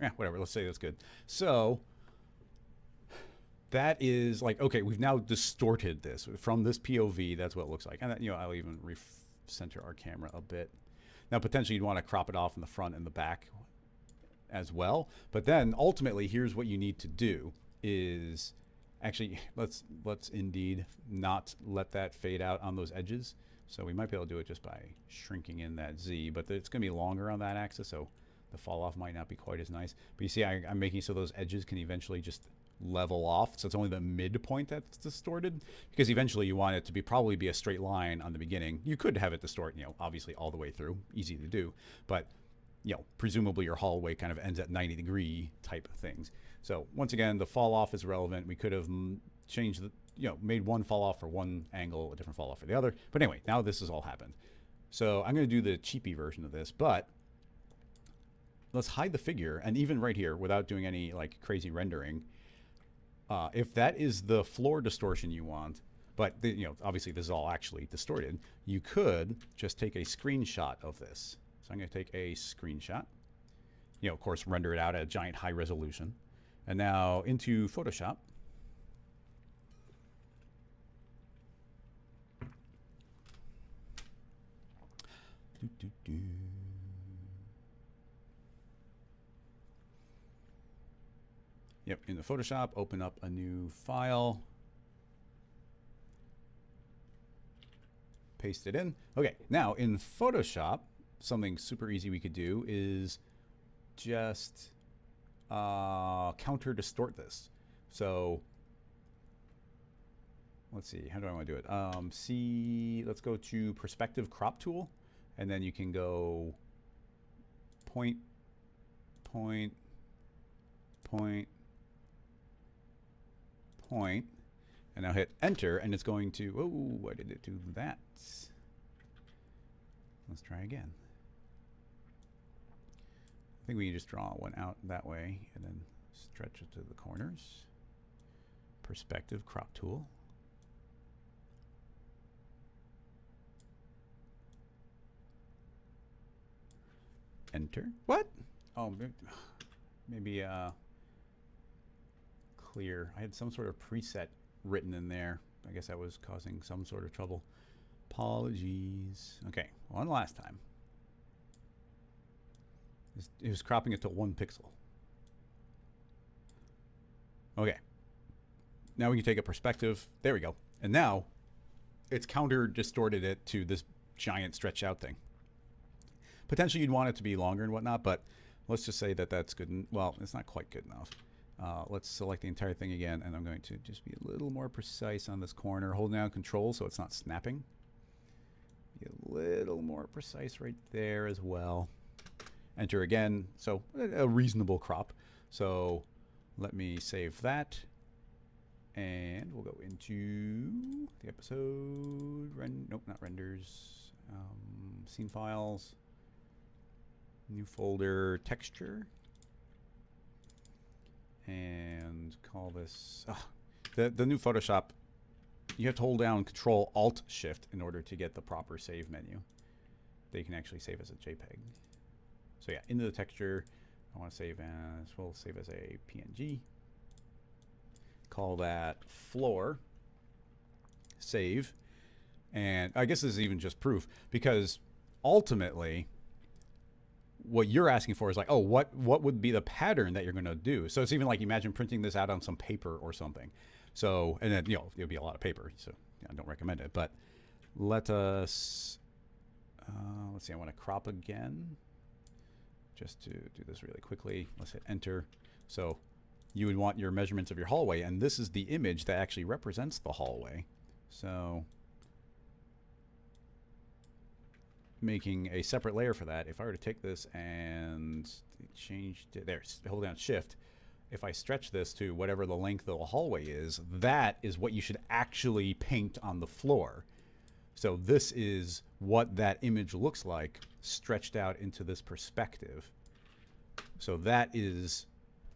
Yeah, whatever. Let's say that's good. So that is like, okay, we've now distorted this from this POV. That's what it looks like. And I'll even center our camera a bit. Now, potentially you'd want to crop it off in the front and the back as well. But then ultimately, here's what you need to do is actually, let's indeed not let that fade out on those edges. So we might be able to do it just by shrinking in that Z, but it's going to be longer on that axis, so the fall off might not be quite as nice. But you see, I'm making so those edges can eventually just level off. So it's only the midpoint that's distorted, because eventually you want it to probably be a straight line on the beginning. You could have it distort, obviously all the way through, easy to do, but presumably your hallway kind of ends at 90-degree type of things. So once again, the fall off is relevant. We could have changed the, made one fall off for one angle, a different fall off for the other. But anyway, now this has all happened. So I'm going to do the cheapy version of this, but let's hide the figure. And even right here, without doing any like crazy rendering, if that is the floor distortion you want, but obviously this is all actually distorted, you could just take a screenshot of this. So I'm going to take a screenshot, of course, render it out at a giant high resolution. And now into Photoshop. Yep, in the Photoshop, open up a new file. Paste it in. Okay, now in Photoshop, something super easy we could do is just counter distort this. So let's see, how do I want to do it? Let's go to perspective crop tool, and then you can go point, point, point, point, and now hit enter, and it's going to, oh, why did it do that? Let's try again. I think we can just draw one out that way and then stretch it to the corners. Perspective crop tool. Enter. What? Oh, maybe clear. I had some sort of preset written in there. I guess that was causing some sort of trouble. Apologies. Okay, one last time. It was cropping it to 1 pixel. Okay. Now we can take a perspective. There we go. And now it's counter distorted it to this giant stretched out thing. Potentially you'd want it to be longer and whatnot, but let's just say that that's good. Well, it's not quite good enough. Let's select the entire thing again, and I'm going to just be a little more precise on this corner. Hold down Control so it's not snapping. Be a little more precise right there as well. Enter again. So a reasonable crop. So let me save that. And we'll go into the episode. Nope, not renders. Scene files. New folder, texture. And call this... the new Photoshop, you have to hold down Control Alt Shift in order to get the proper save menu that you can actually save as a JPEG. So yeah, into the texture, I want to save as, we'll save as a PNG. call that floor, save. And I guess this is even just proof, because ultimately what you're asking for is like, oh, what would be the pattern that you're going to do? So it's even like, imagine printing this out on some paper or something. So, and then, you know, it'll be a lot of paper, so I don't recommend it. But let us, let's see, I want to crop again, just to do this really quickly. Let's hit enter. So you would want your measurements of your hallway, and this is the image that actually represents the hallway. So making a separate layer for that, if I were to take this and change it, there, hold down shift, if I stretch this to whatever the length of the hallway is, that is what you should actually paint on the floor. So this is what that image looks like stretched out into this perspective. So that is,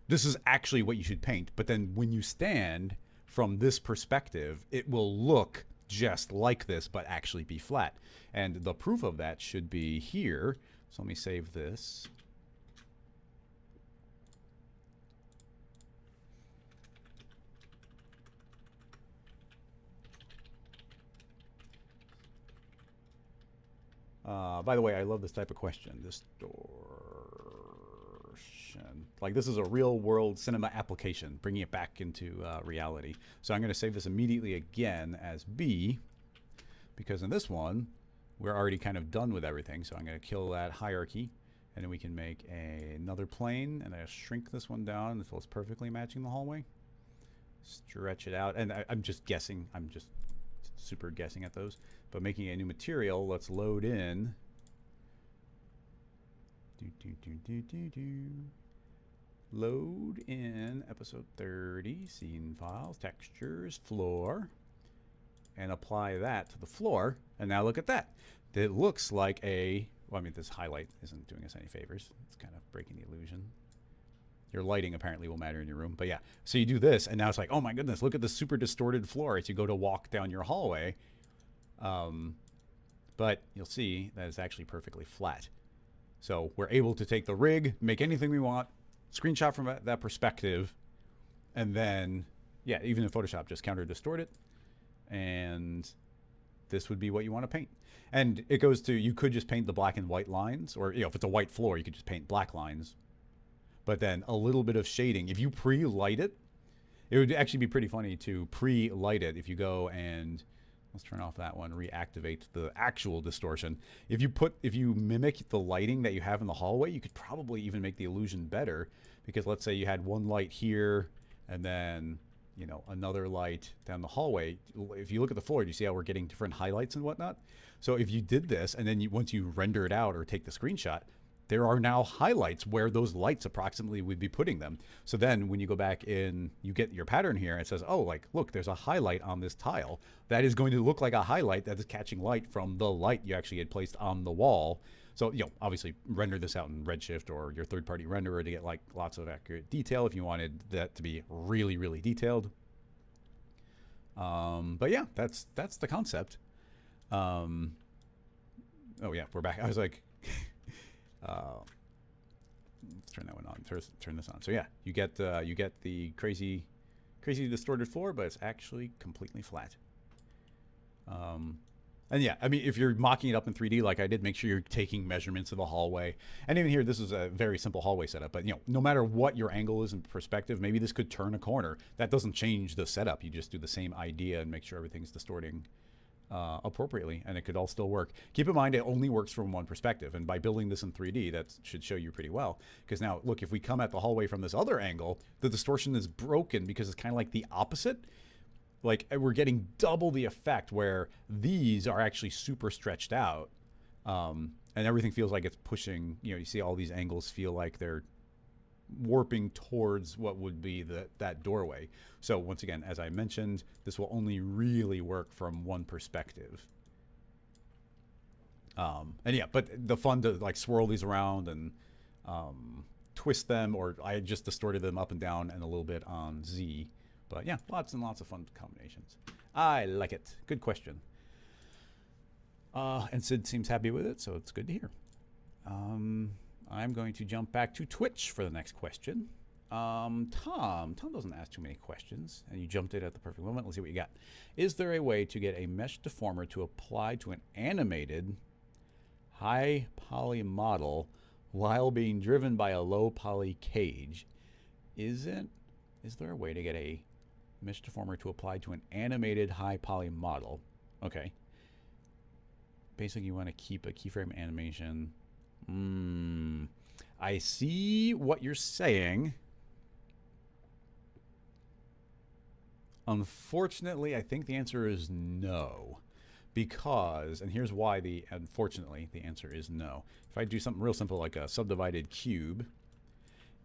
this is actually what you should paint. But then when you stand from this perspective, it will look just like this, but actually be flat. And the proof of that should be here. So let me save this. By the way, I love this type of question. Distortion. Like, this is a real world cinema application, bringing it back into reality. So I'm going to save this immediately again as B, because in this one, we're already kind of done with everything. So I'm going to kill that hierarchy, and then we can make another plane, and I'll shrink this one down until it's perfectly matching the hallway. Stretch it out, and I'm just guessing. I'm just super guessing at those. But making a new material, let's load in. Load in episode 30, scene files, textures, floor, and apply that to the floor. And now look at that. It looks like a, well, I mean, this highlight isn't doing us any favors. It's kind of breaking the illusion. Your lighting apparently will matter in your room. But yeah, so you do this, and now it's like, oh my goodness, look at the super distorted floor as you go to walk down your hallway. But you'll see that it's actually perfectly flat. So we're able to take the rig, make anything we want, screenshot from that perspective, and then, yeah, even in Photoshop, just counter distort it. And this would be what you want to paint. And it goes to, you could just paint the black and white lines, or, you know, if it's a white floor, you could just paint black lines. But then a little bit of shading. If you pre-light it, it would actually be pretty funny to pre-light it. If you go and, let's turn off that one, reactivate the actual distortion. If you mimic the lighting that you have in the hallway, you could probably even make the illusion better, because let's say you had one light here and then, you know, another light down the hallway. If you look at the floor, do you see how we're getting different highlights and whatnot? So if you did this, and then once you render it out or take the screenshot, there are now highlights where those lights approximately would be putting them. So then when you go back in, you get your pattern here, and it says, oh, like, look, there's a highlight on this tile. That is going to look like a highlight that is catching light from the light you actually had placed on the wall. So, you know, obviously render this out in Redshift or your third-party renderer to get like lots of accurate detail if you wanted that to be really, really detailed. But yeah, that's the concept. Oh yeah, we're back. I was like, let's turn that one on. Turn this on. So yeah, you get the crazy distorted floor, but it's actually completely flat. And yeah, I mean, if you're mocking it up in 3D like I did, make sure you're taking measurements of the hallway. And even here, this is a very simple hallway setup. But you know, no matter what your angle is in perspective, maybe this could turn a corner. That doesn't change the setup. You just do the same idea and make sure everything's distorting appropriately, and it could all still work. Keep in mind, it only works from one perspective, and by building this in 3D, that should show you pretty well. Because now, look, if we come at the hallway from this other angle, the distortion is broken because it's kind of like the opposite. Like, we're getting double the effect where these are actually super stretched out, and everything feels like it's pushing, you know, you see all these angles feel like they're warping towards what would be that doorway. So once again, as I mentioned, this will only really work from one perspective. And yeah, but the fun to like swirl these around and twist them, or I just distorted them up and down and a little bit on Z. But yeah, lots and lots of fun combinations. I like it. Good question. And Sid seems happy with it, so it's good to hear. I'm going to jump back to Twitch for the next question. Tom doesn't ask too many questions, and you jumped in at the perfect moment. Let's see what you got. Is there a way to get a mesh deformer to apply to an animated high poly model while being driven by a low poly cage? Is there a way to get a mesh deformer to apply to an animated high poly model? Okay. Basically, you want to keep a keyframe animation. I see what you're saying. Unfortunately, I think the answer is no. Because, and here's why unfortunately, the answer is no. If I do something real simple like a subdivided cube,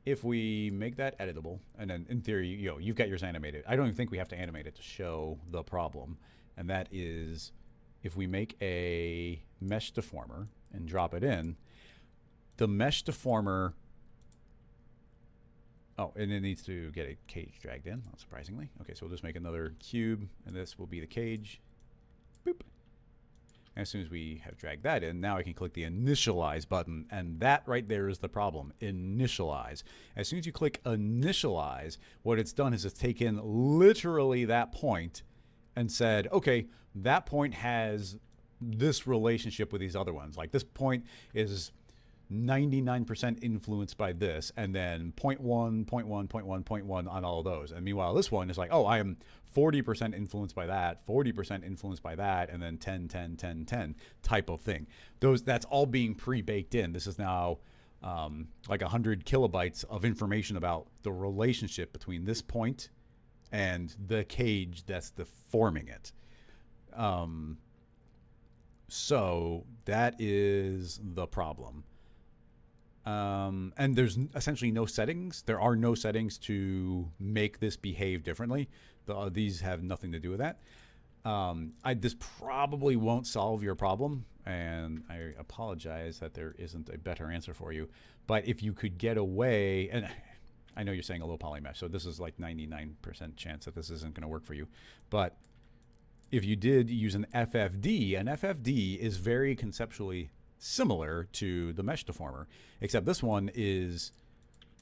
if we make that editable, and then in theory, you've got yours animated. I don't even think we have to animate it to show the problem. And that is, if we make a mesh deformer and drop it in, the mesh deformer, oh, and it needs to get a cage dragged in, not surprisingly. Okay, so we'll just make another cube, and this will be the cage. Boop. And as soon as we have dragged that in, now I can click the initialize button, and that right there is the problem, initialize. As soon as you click initialize, what it's done is it's taken literally that point and said, okay, that point has this relationship with these other ones. Like this point is 99% influenced by this, and then 0.1, 0.1, 0.1, 0.1 on all of those. And meanwhile, this one is like, oh, I am 40% influenced by that, 40% influenced by that, and then 10, 10, 10, 10 type of thing. That's all being pre-baked in. This is now like 100 kilobytes of information about the relationship between this point and the cage that's deforming it. So that is the problem. And there's essentially no settings. There are no settings to make this behave differently. These have nothing to do with that. This probably won't solve your problem, and I apologize that there isn't a better answer for you. But if you could get away, and I know you're saying a low poly mesh, so this is like 99% chance that this isn't going to work for you. But if you did use an FFD is very conceptually similar to the mesh deformer, except this one is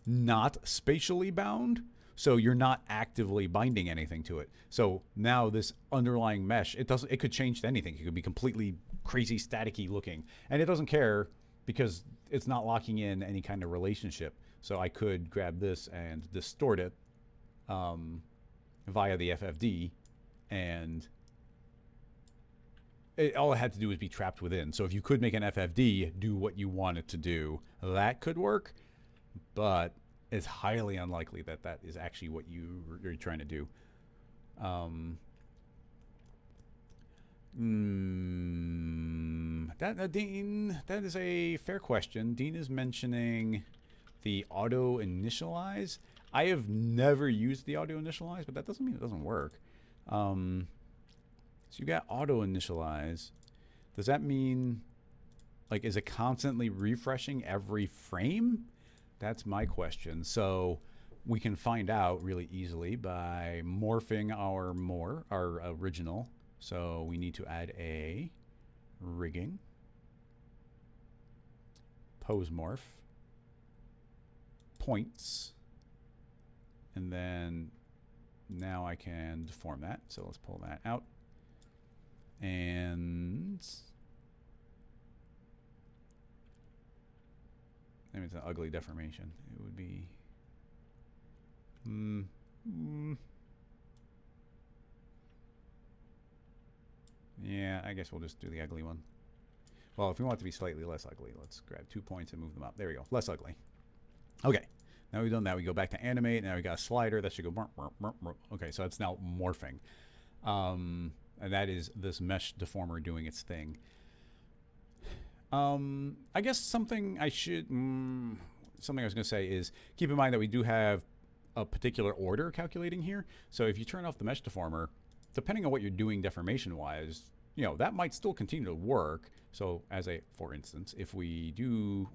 not spatially bound, so you're not actively binding anything to it. So now this underlying mesh, it could change to anything. It could be completely crazy staticky looking, and it doesn't care because it's not locking in any kind of relationship. So I could grab this and distort it via the FFD, and all it had to do was be trapped within. So if you could make an FFD do what you want it to do, that could work, but it's highly unlikely that that is actually what you're trying to do. Dean, that is a fair question. Dean is mentioning the auto initialize. I have never used the auto initialize, but that doesn't mean it doesn't work. So you got auto initialize. Does that mean, like, is it constantly refreshing every frame? That's my question. So we can find out really easily by morphing our original. So we need to add a rigging, pose morph, points, and then now I can deform that. So let's pull that out. And I mean, it's an ugly deformation. It would be yeah, I guess we'll just do the ugly one. Well, if we want it to be slightly less ugly, let's grab 2 points and move them up. There we go. Less ugly. Okay. Now we've done that. We go back to animate. Now we got a slider. That should go. Okay, so it's now morphing. And that is this mesh deformer doing its thing. I guess something I was going to say is keep in mind that we do have a particular order calculating here. So if you turn off the mesh deformer, depending on what you're doing deformation-wise, that might still continue to work. So for instance, if we do,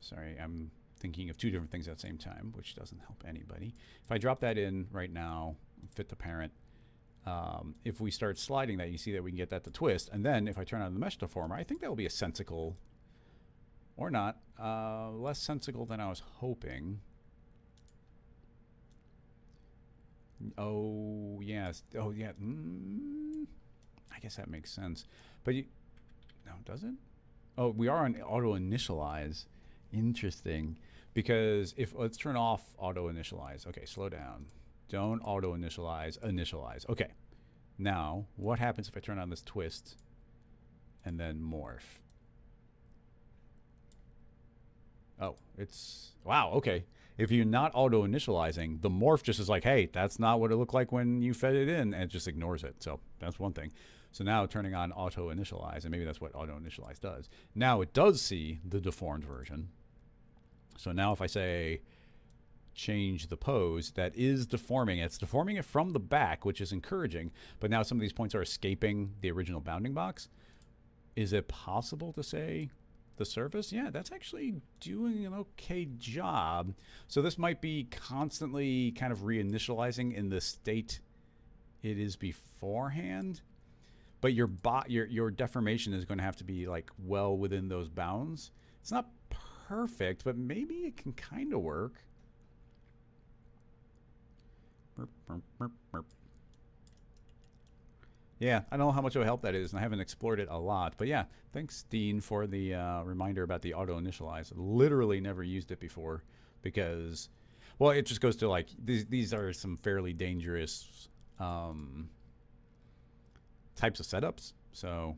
sorry, I'm thinking of two different things at the same time, which doesn't help anybody. If I drop that in right now, fit the parent, if we start sliding that, you see that we can get that to twist. And then if I turn on the mesh deformer, I think that will be a sensical, or not, less sensical than I was hoping. Oh, yes. Oh, yeah. I guess that makes sense. But you, no, does it? Oh, we are on auto initialize. Interesting. Because if, let's turn off auto initialize. Okay, slow down. Don't auto initialize, initialize. Okay. Now, what happens if I turn on this twist and then morph? Oh, it's, wow, okay. If you're not auto initializing, the morph just is like, hey, that's not what it looked like when you fed it in, and it just ignores it. So that's one thing. So now turning on auto initialize, and maybe that's what auto initialize does. Now it does see the deformed version. So now if I say change the pose, that is deforming it. It's deforming it from the back, which is encouraging. But now some of these points are escaping the original bounding box. Is it possible to say the surface? Yeah, that's actually doing an okay job. So this might be constantly kind of reinitializing in the state it is beforehand. But your deformation is going to have to be like well within those bounds. It's not perfect, but maybe it can kind of work. Yeah, I don't know how much of a help that is, and I haven't explored it a lot. But yeah, thanks, Dean, for the reminder about the auto initialize. I literally never used it before because, well, it just goes to like, these are some fairly dangerous types of setups. So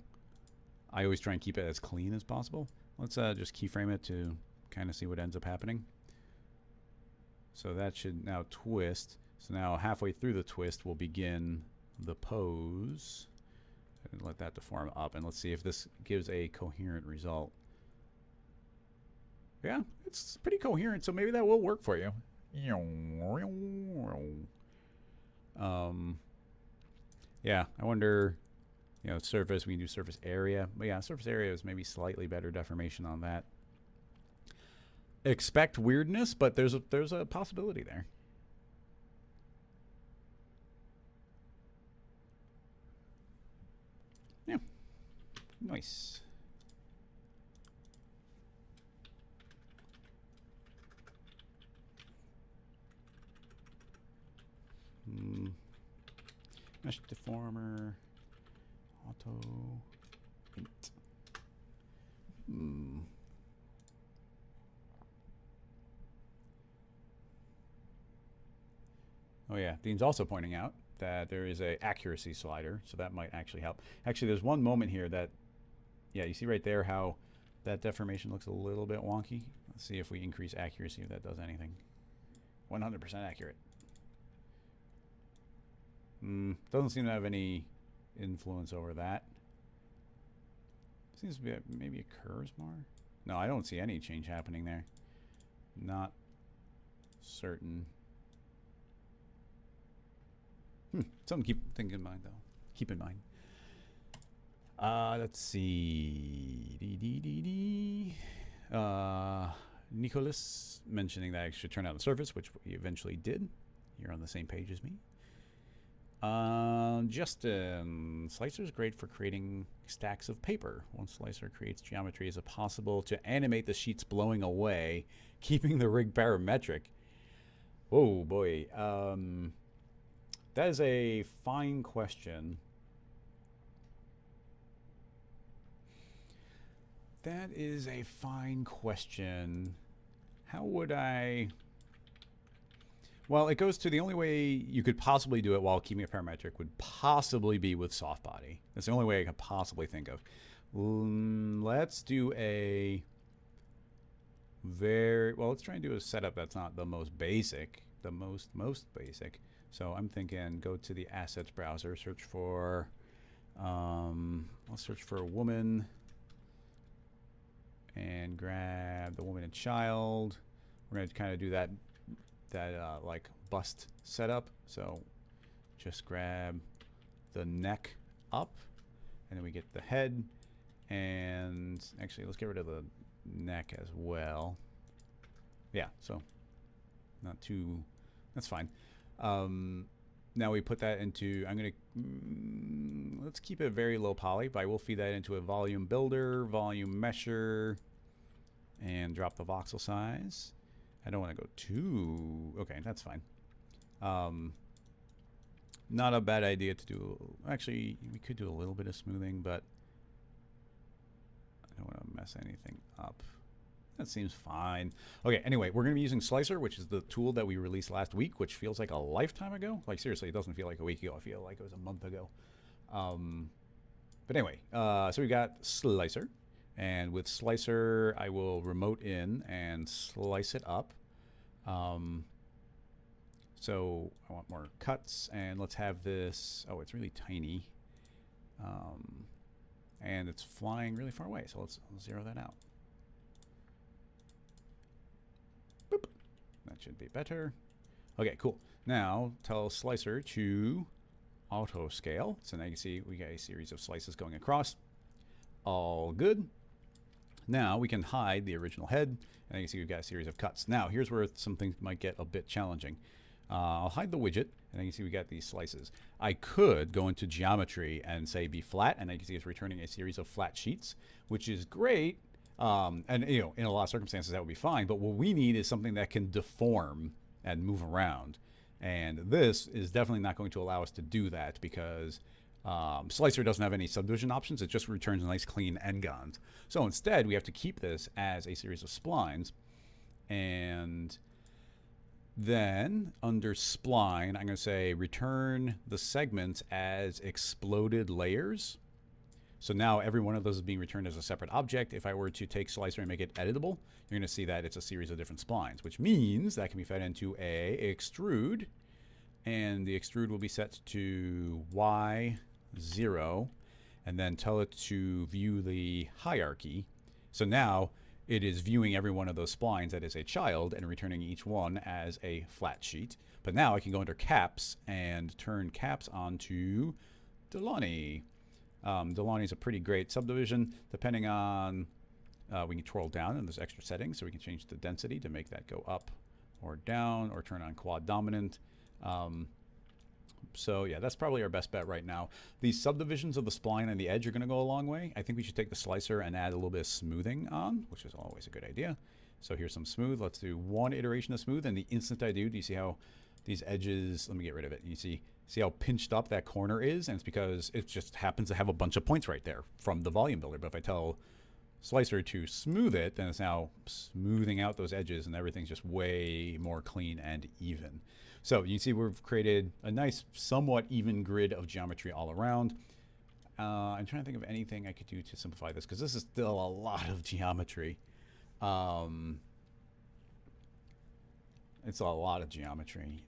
I always try and keep it as clean as possible. Let's just keyframe it to kind of see what ends up happening. So that should now twist. So now halfway through the twist, we'll begin the pose and let that deform up. And let's see if this gives a coherent result. Yeah, it's pretty coherent, so maybe that will work for you. Yeah, I wonder, you know, surface, we can do surface area. But yeah, surface area is maybe slightly better deformation on that. Expect weirdness, but there's a possibility there. Yeah, nice. Mesh deformer, auto, Init. Oh yeah, Dean's also pointing out that there is a accuracy slider, so that might actually help. Actually, there's one moment here that, yeah, you see right there how that deformation looks a little bit wonky. Let's see if we increase accuracy, if that does anything. 100% accurate. Doesn't seem to have any influence over that. Seems to be maybe occurs more. No, I don't see any change happening there. Not certain. Something to keep thinking in mind, though. Keep in mind. Let's see. Nicholas mentioning that I should turn on the surface, which we eventually did. You're on the same page as me. Justin, Slicer is great for creating stacks of paper. One Slicer creates geometry, is it possible to animate the sheets blowing away, keeping the rig parametric? Oh boy, that is a fine question. That is a fine question. How would I... Well, it goes to the only way you could possibly do it while keeping it parametric would possibly be with Softbody. That's the only way I could possibly think of. Let's do a well, let's try and do a setup that's not the most basic, the most basic. So I'm thinking go to the assets browser, search for, let's search for a woman and grab the woman and child. We're going to kind of do that like bust setup. So just grab the neck up and then we get the head, and actually let's get rid of the neck as well. Yeah, so not too, that's fine. Now we put that into, I'm gonna, let's keep it very low poly, but I will feed that into a volume builder, volume mesher, and drop the voxel size. I don't want to go too, okay, that's fine. Not a bad idea to do. Actually, we could do a little bit of smoothing, but I don't want to mess anything up. That seems fine. Okay, anyway, we're going to be using Slicer, which is the tool that we released last week, which feels like a lifetime ago. Like, seriously, it doesn't feel like a week ago. I feel like it was a month ago. But anyway, so we got Slicer. And with Slicer, I will remote in and slice it up. So I want more cuts, and let's have this. Oh, it's really tiny. And it's flying really far away, so let's zero that out. Boop. That should be better. Okay, cool. Now tell Slicer to auto scale. So now you can see we got a series of slices going across. All good. Now we can hide the original head, and you can see we've got a series of cuts. Now here's where some things might get a bit challenging. I'll hide the widget, and you can see we got these slices. I could go into geometry and say be flat, and you can see it's returning a series of flat sheets, which is great. And you know, in a lot of circumstances that would be fine, but what we need is something that can deform and move around. And this is definitely not going to allow us to do that because Slicer doesn't have any subdivision options. It just returns nice clean n-gons. So instead, we have to keep this as a series of splines. And then under spline, I'm going to say return the segments as exploded layers. So now every one of those is being returned as a separate object. If I were to take Slicer and make it editable, you're going to see that it's a series of different splines, which means that can be fed into a extrude. And the extrude will be set to Y0, and then tell it to view the hierarchy. So now it is viewing every one of those splines that is a child and returning each one as a flat sheet. But now I can go under caps and turn caps onto Delaunay. Delaunay is a pretty great subdivision. Depending on, we can twirl down, and there's extra settings, so we can change the density to make that go up or down, or turn on quad dominant. So yeah, that's probably our best bet right now. These subdivisions of the spline and the edge are going to go a long way. I think we should take the Slicer and add a little bit of smoothing on, which is always a good idea. So here's some smooth. Let's do one iteration of smooth, and the instant I do you see how these edges, let me get rid of it. You see how pinched up that corner is? And it's because it just happens to have a bunch of points right there from the volume builder. But if I tell Slicer to smooth it, then it's now smoothing out those edges, and everything's just way more clean and even. So you can see we've created a nice, somewhat even grid of geometry all around. I'm trying to think of anything I could do to simplify this, because this is still a lot of geometry. It's a lot of geometry.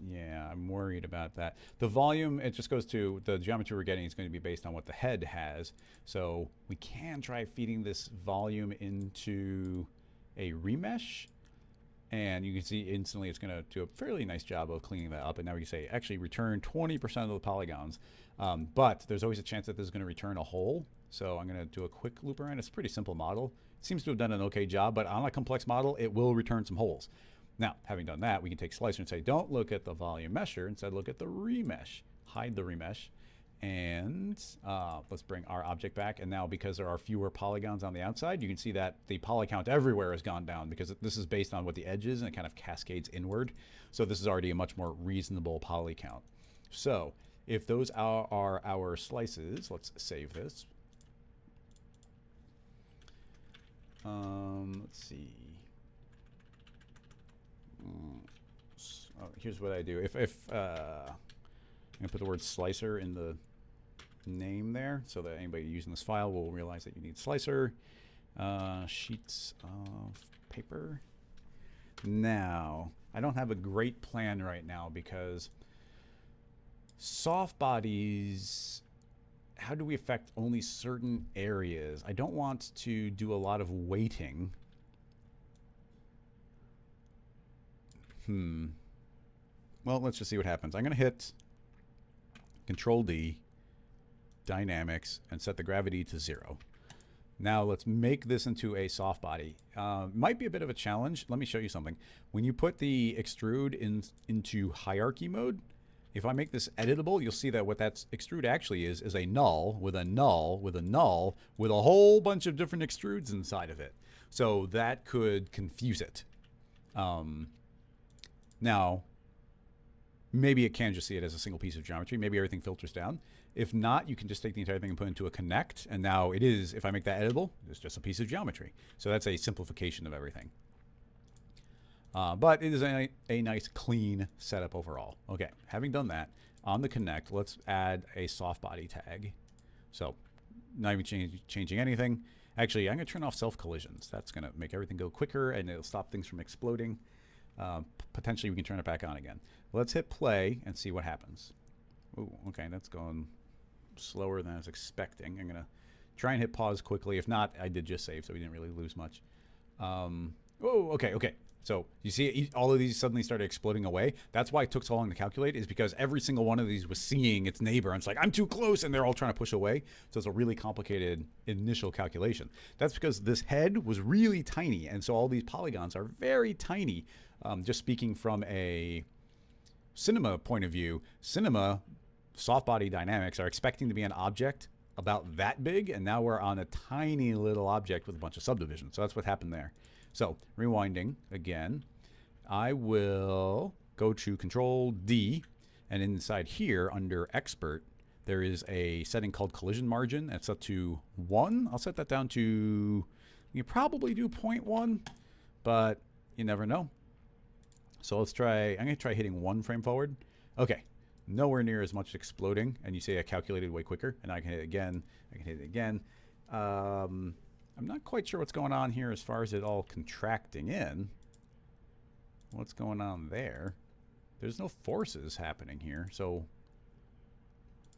Yeah, I'm worried about that. The volume, it just goes to, the geometry we're getting is going to be based on what the head has. So we can try feeding this volume into a remesh. And you can see instantly it's going to do a fairly nice job of cleaning that up. And now we can say, actually return 20% of the polygons. But there's always a chance that this is going to return a hole. So I'm going to do a quick loop around. It's a pretty simple model. It seems to have done an okay job, but on a complex model, it will return some holes. Now, having done that, we can take Slicer and say, don't look at the volume mesher. Instead, look at the remesh. Hide the remesh. And let's bring our object back. And now, because there are fewer polygons on the outside, you can see that the poly count everywhere has gone down, because this is based on what the edge is, and it kind of cascades inward. So this is already a much more reasonable poly count. So if those are our slices, let's save this. Let's see. Oh, here's what I do. If I'm gonna put the word Slicer in the name there, so that anybody using this file will realize that you need Slicer. Sheets of paper. Now, I don't have a great plan right now, because Softbodies, how do we affect only certain areas? I don't want to do a lot of weighting. Well, let's just see what happens. I'm going to hit Control D, Dynamics, and set the gravity to 0. Now let's make this into a soft body. Might be a bit of a challenge. Let me show you something. When you put the extrude into hierarchy mode, if I make this editable, you'll see that what that extrude actually is a null with a null with a null with a whole bunch of different extrudes inside of it. So that could confuse it. Now, maybe it can just see it as a single piece of geometry. Maybe everything filters down. If not, you can just take the entire thing and put it into a connect. And now it is, if I make that editable, it's just a piece of geometry. So that's a simplification of everything. But it is a nice, clean setup overall. Okay, having done that, on the connect, let's add a soft body tag. So not even changing anything. Actually, I'm going to turn off self-collisions. That's going to make everything go quicker, and it'll stop things from exploding. Potentially, we can turn it back on again. Let's hit play and see what happens. Ooh, okay, that's going slower than I was expecting. I'm going to try and hit pause quickly. If not, I did just save, so we didn't really lose much. Oh, okay. So you see all of these suddenly started exploding away. That's why it took so long to calculate, is because every single one of these was seeing its neighbor. And it's like, I'm too close, and they're all trying to push away. So it's a really complicated initial calculation. That's because this head was really tiny, and so all these polygons are very tiny. Just speaking from a cinema point of view, cinema soft body dynamics are expecting to be an object about that big, and now we're on a tiny little object with a bunch of subdivisions. So that's what happened there. So rewinding again, I will go to Control D, and inside here under Expert, there is a setting called collision margin. That's up to 1. I'll set that down to, you can probably do 0.1, but you never know. So let's try, I'm going to try hitting 1 frame forward. Okay, nowhere near as much exploding, and you see I calculated way quicker, and I can hit it again, I can hit it again. I'm not quite sure what's going on here as far as it all contracting in. What's going on there? There's no forces happening here, so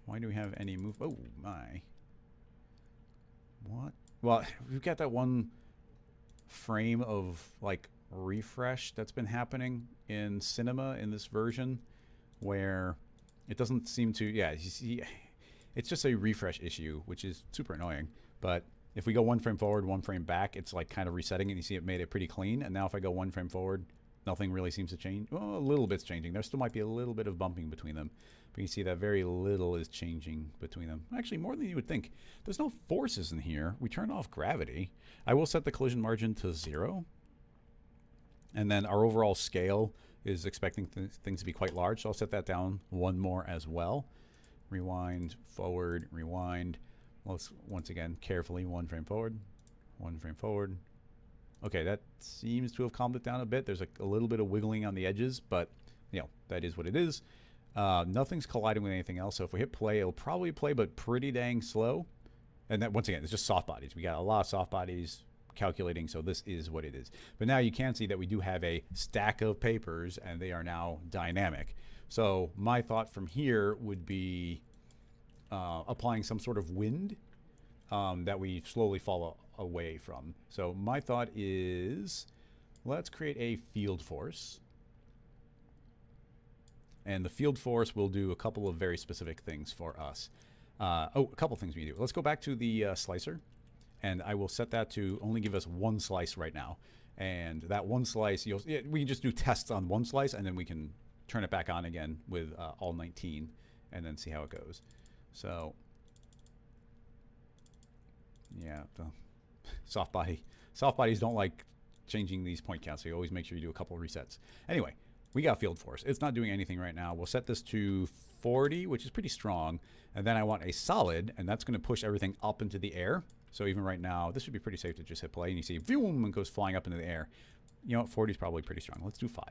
why do we have any move? Oh my. What? Well, we've got that one frame of like refresh that's been happening in cinema in this version where it doesn't seem to, yeah, you see, it's just a refresh issue, which is super annoying. But if we go 1 frame forward, 1 frame back, it's like kind of resetting, and you see it made it pretty clean. And now if I go 1 frame forward, nothing really seems to change. Well, a little bit's changing. There still might be a little bit of bumping between them, but you see that very little is changing between them. Actually, more than you would think. There's no forces in here. We turned off gravity. I will set the collision margin to 0. And then our overall scale is expecting things to be quite large, so I'll set that down 1 more as well. Rewind, forward, rewind. Let's once again carefully 1 frame forward, 1 frame forward. Okay, that seems to have calmed it down a bit. There's a little bit of wiggling on the edges, but you know, that is what it is. Nothing's colliding with anything else, so if we hit play, it'll probably play, but pretty dang slow. And that, once again, it's just soft bodies. We got a lot of soft bodies calculating, so this is what it is. But now you can see that we do have a stack of papers, and they are now dynamic. So my thought from here would be applying some sort of wind that we slowly fall away from. So my thought is, let's create a field force. And the field force will do a couple of very specific things for us. A couple things we do. Let's go back to the slicer, and I will set that to only give us 1 slice right now. And that 1 slice, we can just do tests on 1 slice, and then we can turn it back on again with all 19, and then see how it goes. So, yeah, the soft bodies don't like changing these point counts, so you always make sure you do a couple of resets. Anyway, we got field force. It's not doing anything right now. We'll set this to 40, which is pretty strong, and then I want a solid, and that's going to push everything up into the air. So even right now, this should be pretty safe to just hit play, and you see, boom, it goes flying up into the air. You know what, 40 is probably pretty strong. Let's do 5.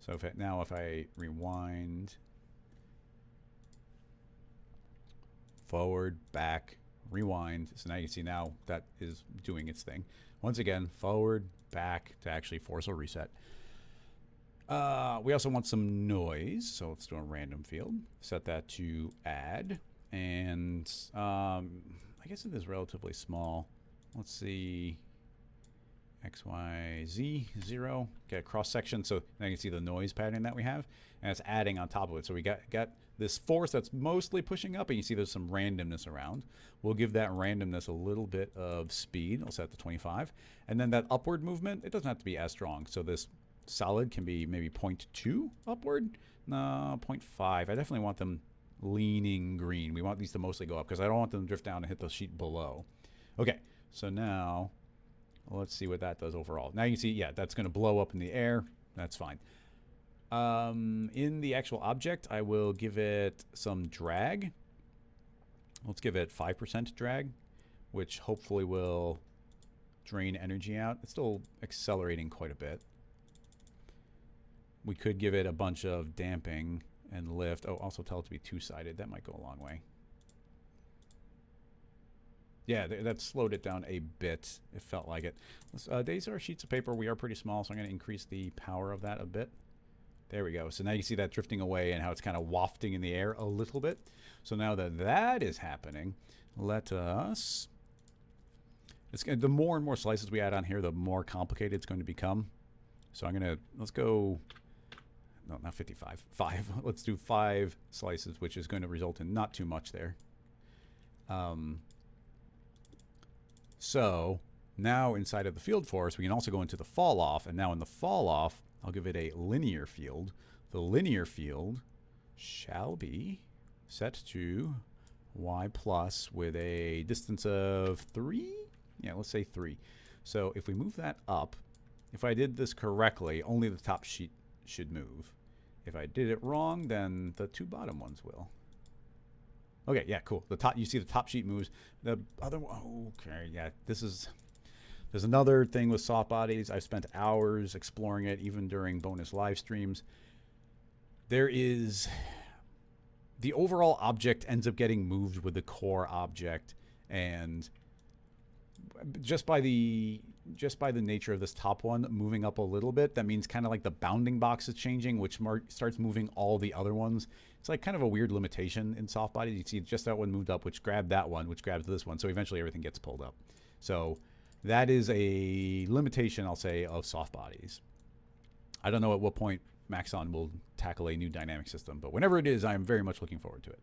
So if I rewind, forward, back, rewind. So now you can see now that is doing its thing. Once again, forward, back to actually force a reset. We also want some noise, so let's do a random field. Set that to add, and I guess it is relatively small. Let's see, X, Y, Z, 0. Get a cross section, so now you can see the noise pattern that we have, and it's adding on top of it. So we got this force that's mostly pushing up, and you see there's some randomness around. We'll give that randomness a little bit of speed. I'll set it to 25. And then that upward movement, it doesn't have to be as strong. So this solid can be maybe 0.2 upward. No, 0.5. I definitely want them leaning green. We want these to mostly go up because I don't want them to drift down and hit the sheet below. Okay, so now let's see what that does overall. Now you can see, yeah, that's going to blow up in the air. That's fine. In the actual object, I will give it some drag. Let's give it 5% drag, which hopefully will drain energy out. It's still accelerating quite a bit. We could give it a bunch of damping and lift. Oh, also tell it to be two-sided. That might go a long way. Yeah, that slowed it down a bit. It felt like it. These are sheets of paper. We are pretty small, so I'm going to increase the power of that a bit. There we go. So now you see that drifting away and how it's kind of wafting in the air a little bit. So now that that is happening, let us... the more and more slices we add on here, the more complicated it's going to become. So I'm going to... Let's go... No, not 55. 5. Let's do 5 slices, which is going to result in not too much there. So now inside of the field force, we can also go into the fall off. And now in the fall off, I'll give it a linear field. The linear field shall be set to y plus with a distance of 3. Yeah, let's say 3. So if we move that up, if I did this correctly, only the top sheet should move. If I did it wrong, then the 2 bottom ones will. Okay, yeah, cool. The top, you see the top sheet moves. The other one, okay, yeah, there's another thing with Softbodies. I've spent hours exploring it, even during bonus live streams. There is, the overall object ends up getting moved with the core object, and just by the nature of this top one moving up a little bit, that means kind of like the bounding box is changing, which starts moving all the other ones. It's like kind of a weird limitation in Softbodies. You see just that one moved up, which grabbed that one, which grabs this one. So eventually everything gets pulled up. So that is a limitation, I'll say, of Softbodies. I don't know at what point Maxon will tackle a new dynamic system, but whenever it is, I'm very much looking forward to it.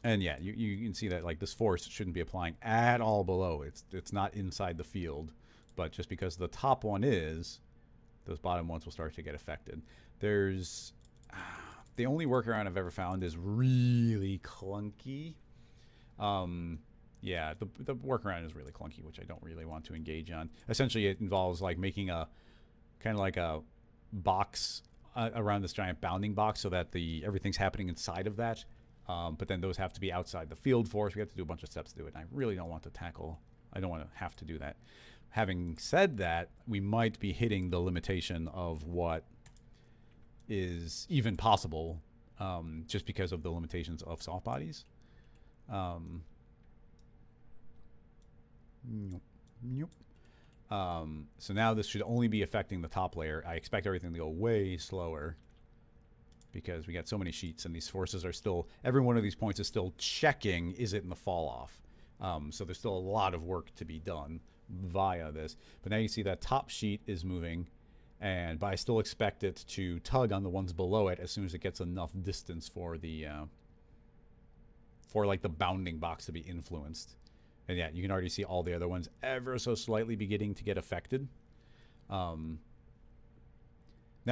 And yeah, you can see that like this force shouldn't be applying at all below. It's not inside the field, but just because the top one is, those bottom ones will start to get affected. There's the only workaround I've ever found is really clunky. Yeah, the workaround is really clunky, which I don't really want to engage on. Essentially, it involves like making a kind of like a box around this giant bounding box so that everything's happening inside of that. But then those have to be outside the field force. We have to do a bunch of steps to do it. And I really don't want to I don't want to have to do that. Having said that, we might be hitting the limitation of what is even possible just because of the limitations of Softbodies. So now this should only be affecting the top layer. I expect everything to go way slower because we got so many sheets and these forces are still, every one of these points is still checking, is it in the fall off? So there's still a lot of work to be done via this. But now you see that top sheet is moving, but I still expect it to tug on the ones below it as soon as it gets enough distance for like the bounding box to be influenced. And yeah, you can already see all the other ones ever so slightly beginning to get affected. Now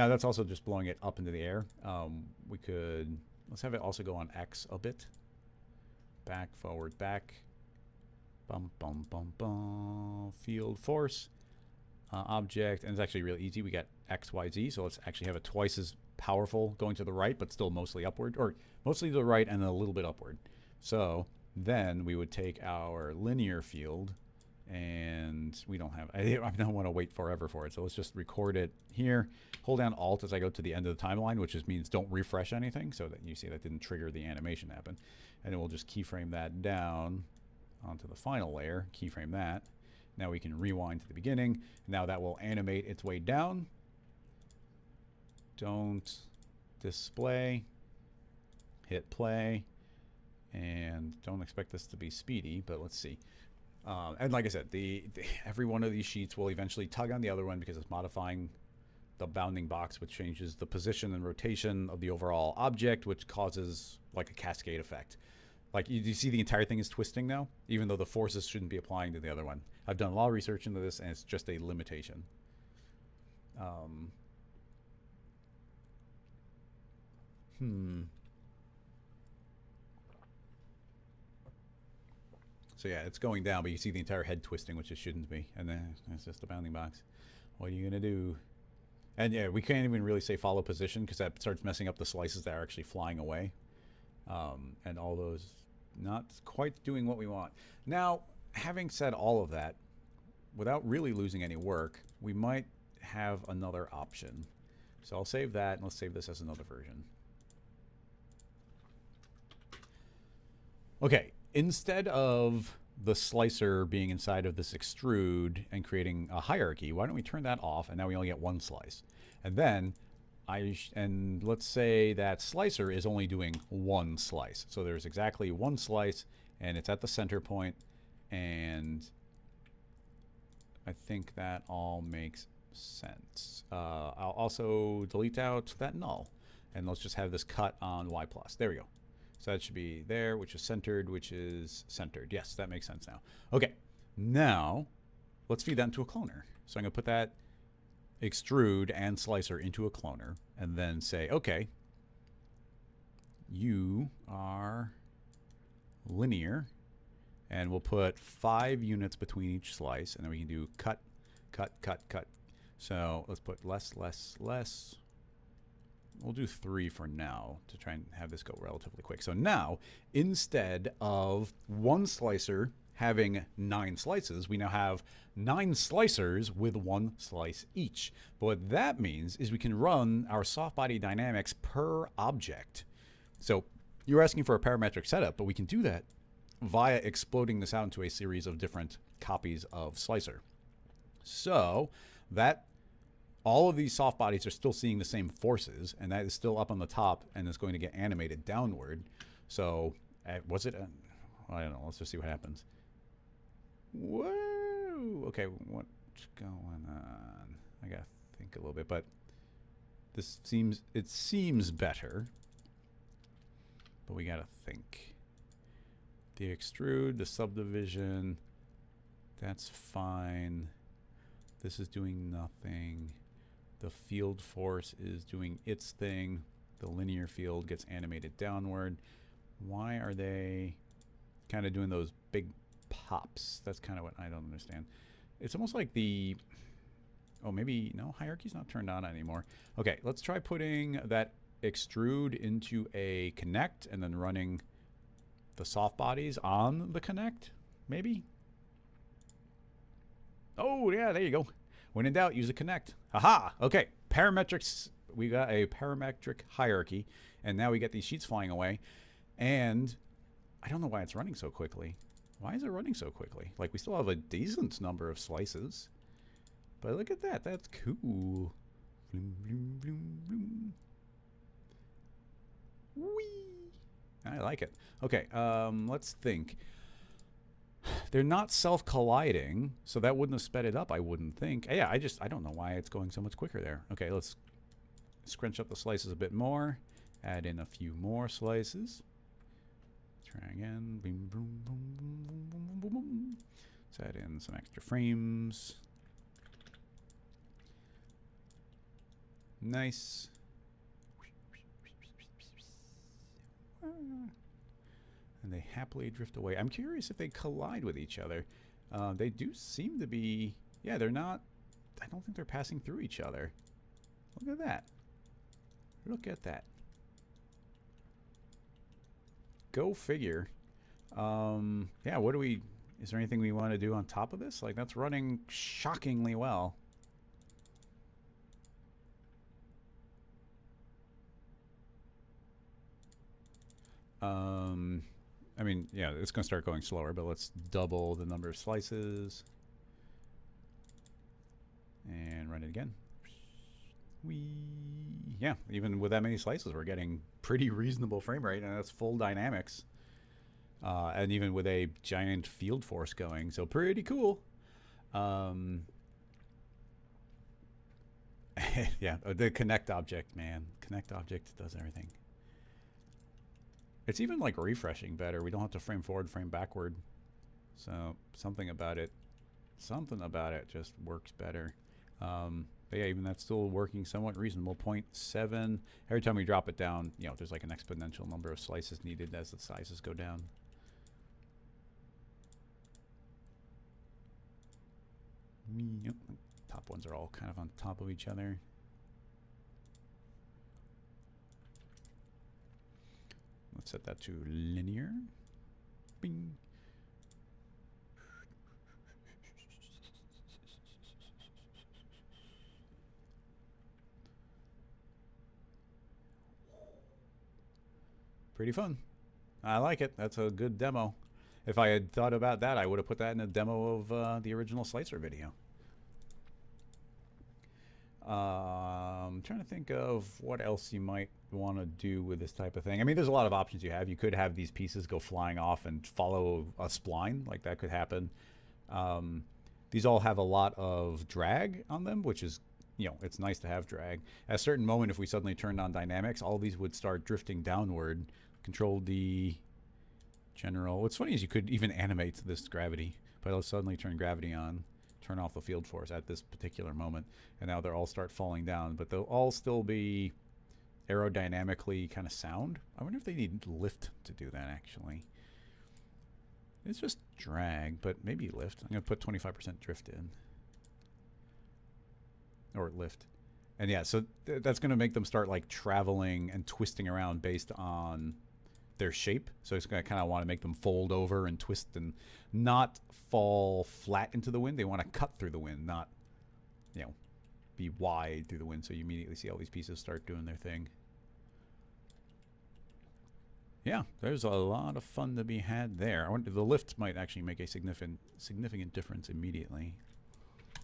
that's also just blowing it up into the air. Let's have it also go on X a bit. Back, forward, back. Bum, bum, bum, bum. Field force. Object. And it's actually really easy. We got X, Y, Z. So let's actually have it twice as powerful going to the right, but still mostly upward. Or mostly to the right and a little bit upward. So then we would take our linear field, and we don't have, I don't want to wait forever for it, so let's just record it here. Hold down Alt as I go to the end of the timeline, which just means don't refresh anything, so that you see that didn't trigger the animation to happen. And then we'll just keyframe that down onto the final layer, keyframe that. Now we can rewind to the beginning. Now that will animate its way down. Don't display. Hit play. And don't expect this to be speedy, but let's see. And like I said, every one of these sheets will eventually tug on the other one because it's modifying the bounding box, which changes the position and rotation of the overall object, which causes like a cascade effect. Like you see the entire thing is twisting now, even though the forces shouldn't be applying to the other one. I've done a lot of research into this, and it's just a limitation. So yeah, it's going down, but you see the entire head twisting, which it shouldn't be. And then it's just a bounding box. What are you going to do? And yeah, we can't even really say follow position because that starts messing up the slices that are actually flying away. And all those not quite doing what we want. Now, having said all of that, without really losing any work, we might have another option. So I'll save that, and let's save this as another version. Okay, instead of the slicer being inside of this extrude and creating a hierarchy, why don't we turn that off, and now we only get one slice. And then and let's say that slicer is only doing one slice. So there's exactly one slice, and it's at the center point, and I think that all makes sense. I'll also delete out that null, and let's just have this cut on Y+. There we go. So that should be there, which is centered, which is centered. Yes, that makes sense now. Okay, now let's feed that into a cloner. So I'm going to put that extrude and slicer into a cloner, and then say, okay, you are linear, and we'll put 5 units between each slice, and then we can do cut, cut, cut, cut. So let's put less, less, less. We'll do 3 for now to try and have this go relatively quick. So now, instead of one slicer having 9 slices, we now have 9 slicers with 1 slice each. But what that means is we can run our softbody dynamics per object. So you're asking for a parametric setup, but we can do that via exploding this out into a series of different copies of slicer. So that all of these soft bodies are still seeing the same forces, and that is still up on the top, and it's going to get animated downward. So was it? I don't know. Let's just see what happens. Whoa! Okay, what's going on? I gotta think a little bit, but this seems better. But we gotta think. The extrude, the subdivision, that's fine. This is doing nothing. The field force is doing its thing. The linear field gets animated downward. Why are they kind of doing those big pops? That's kind of what I don't understand. It's almost like the... Oh, maybe... No, hierarchy's not turned on anymore. Okay, let's try putting that extrude into a connect and then running the soft bodies on the connect, maybe? Oh, yeah, there you go. When in doubt, use a connect. Aha! Okay, parametrics. We got a parametric hierarchy, and now we get these sheets flying away. And I don't know why it's running so quickly. Why is it running so quickly? Like, we still have a decent number of slices. But look at that. That's cool. Bloom, bloom, bloom, bloom. Whee! I like it. Okay, let's think. They're not self-colliding, so that wouldn't have sped it up, I wouldn't think. Yeah, I don't know why it's going so much quicker there. Okay, let's scrunch up the slices a bit more. Add in a few more slices. Try again. Boom, boom, boom, boom, boom, boom, boom, boom. Let's add in some extra frames. Nice. And they happily drift away. I'm curious if they collide with each other. They do seem to be... Yeah, they're not... I don't think they're passing through each other. Look at that. Look at that. Go figure. Yeah, what do we... Is there anything we want to do on top of this? Like, that's running shockingly well. I mean, yeah, it's going to start going slower, but let's double the number of slices. And run it again. Yeah, even with that many slices, we're getting pretty reasonable frame rate, and that's full dynamics. And even with a giant field force going, so pretty cool. Yeah, the connect object, man. Connect object does everything. It's even like refreshing better. We don't have to frame forward, frame backward. So something about it just works better. But yeah, even that's still working somewhat reasonable. 0.7. Every time we drop it down, you know, there's like an exponential number of slices needed as the sizes go down. Yep. Top ones are all kind of on top of each other. Set that to linear. Bing. Pretty fun. I like it. That's a good demo. If I had thought about that, I would have put that in a demo of the original Slicer video. I'm trying to think of what else you might want to do with this type of thing. I mean, there's a lot of options you have. You could have these pieces go flying off and follow a spline. Like, that could happen. These all have a lot of drag on them, which is, you know, it's nice to have drag. At a certain moment, if we suddenly turned on dynamics, all these would start drifting downward. Control D, general. What's funny is you could even animate this gravity, but it'll suddenly turn gravity on, turn off the field force at this particular moment, and now they'll all start falling down, but they'll all still be aerodynamically kind of sound. I wonder if they need lift to do that, actually. It's just drag, but maybe lift. I'm going to put 25% drift in. Or lift. And yeah, so that's going to make them start like traveling and twisting around based on their shape. So it's going to kind of want to make them fold over and twist and not fall flat into the wind. They want to cut through the wind, not, you know, be wide through the wind. So you immediately see all these pieces start doing their thing. Yeah, there's a lot of fun to be had there. I wonder, the lift might actually make a significant difference immediately.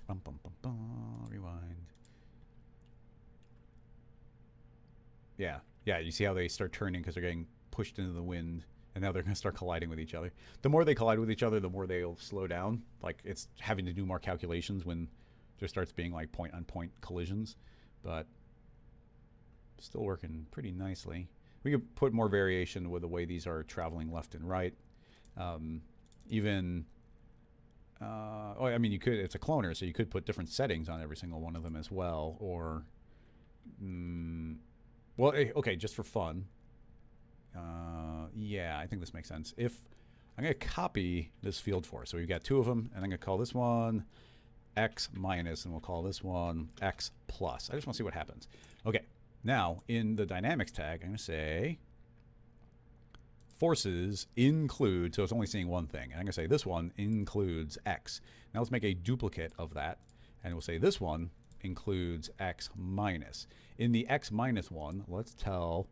Bum, bum, bum, bum, rewind. Yeah, yeah, you see how they start turning because they're getting pushed into the wind, and now they're going to start colliding with each other. The more they collide with each other, the more they'll slow down. Like, it's having to do more calculations when there starts being like point-on-point collisions, but still working pretty nicely. We could put more variation with the way these are traveling left and right. Even, oh, I mean, you could, it's a cloner, so you could put different settings on every single one of them as well, or, well, okay, just for fun. Yeah, I think this makes sense. If I'm going to copy this field force, so we've got two of them, and I'm going to call this one X minus, and we'll call this one X plus. I just want to see what happens. Okay, now in the dynamics tag, I'm going to say forces include, so it's only seeing one thing. And I'm going to say this one includes X. Now let's make a duplicate of that, and we'll say this one includes X minus. In the X minus one, let's tell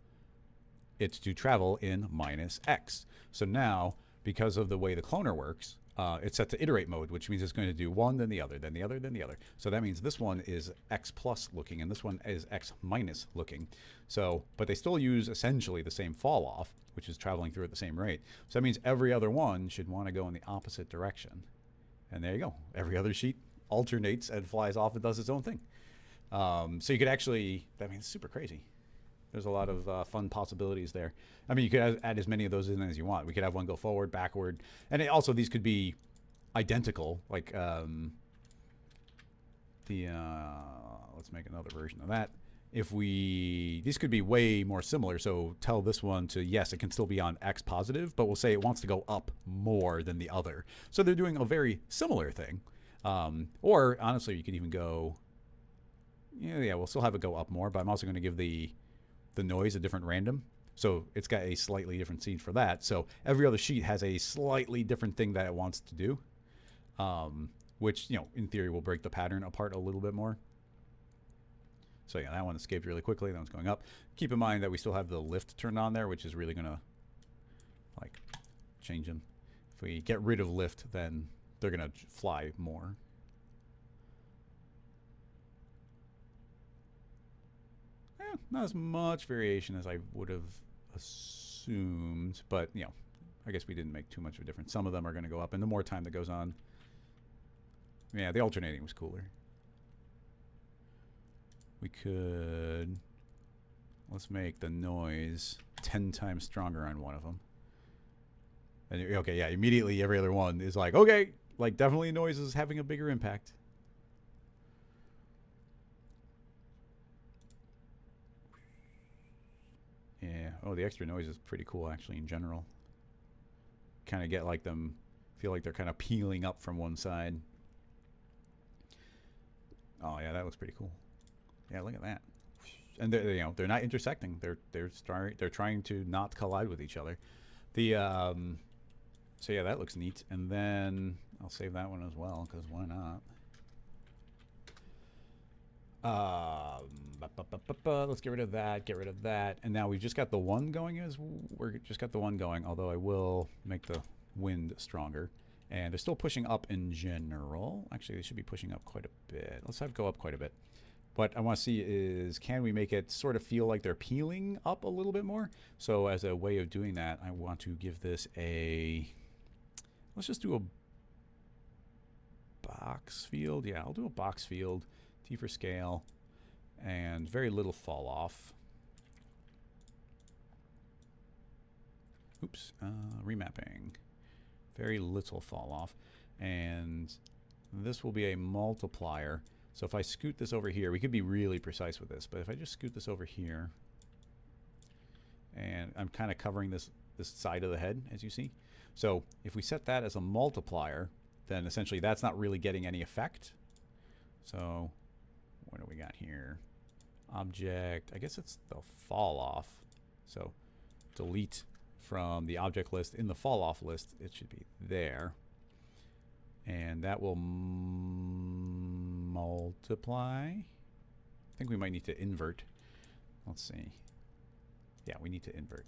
it to travel in minus X. So now, because of the way the cloner works, it's set to iterate mode, which means it's going to do one, then the other, then the other, then the other. So that means this one is X plus looking, and this one is X minus looking. So, but they still use essentially the same fall off, which is traveling through at the same rate. So that means every other one should want to go in the opposite direction. And there you go. Every other sheet alternates and flies off and does its own thing. So you could actually, I mean, it's super crazy. There's a lot of fun possibilities there. I mean, you could add as many of those in as you want. We could have one go forward, backward. And also, these could be identical. Like, let's make another version of that. These could be way more similar. So tell this one to, yes, it can still be on X positive, but we'll say it wants to go up more than the other. So they're doing a very similar thing. Or, honestly, you could even go, yeah, we'll still have it go up more, but I'm also going to give the noise a different random. So it's got a slightly different seed for that. So every other sheet has a slightly different thing that it wants to do, which, you know, in theory will break the pattern apart a little bit more. So yeah, that one escaped really quickly. That one's going up. Keep in mind that we still have the lift turned on there, which is really going to like change them. If we get rid of lift, then they're going to fly more. Not as much variation as I would have assumed, but, you know, I guess we didn't make too much of a difference. Some of them are going to go up, and the more time that goes on, yeah, the alternating was cooler. We could, let's make the noise 10 times stronger on one of them. And, okay, yeah, immediately every other one is like, okay, like definitely noise is having a bigger impact. Yeah. Oh, the extra noise is pretty cool, actually, in general. Kind of get like them, feel like they're kind of peeling up from one side. Oh, yeah, that looks pretty cool. Yeah, look at that. and they're not intersecting. They're trying to not collide with each other. The so yeah, that looks neat. And then I'll save that one as well, because why not? Let's get rid of that. Get rid of that. And now we've just got the one going. We're just got the one going. Although I will make the wind stronger. And they're still pushing up in general. Actually, they should be pushing up quite a bit. Let's have it go up quite a bit. What I want to see is, can we make it sort of feel like they're peeling up a little bit more? So as a way of doing that, I want to give this a, let's just do a box field. Yeah, I'll do a box field. T for scale. And very little fall off. Oops, remapping. Very little fall off. And this will be a multiplier. So if I scoot this over here, we could be really precise with this, but if I just scoot this over here, and I'm kind of covering this side of the head, as you see. So if we set that as a multiplier, then essentially that's not really getting any effect. So what do we got here? Object, I guess it's the fall off. So delete from the object list. In the fall off list, it should be there. And that will multiply. I think we might need to invert. Let's see. Yeah, we need to invert.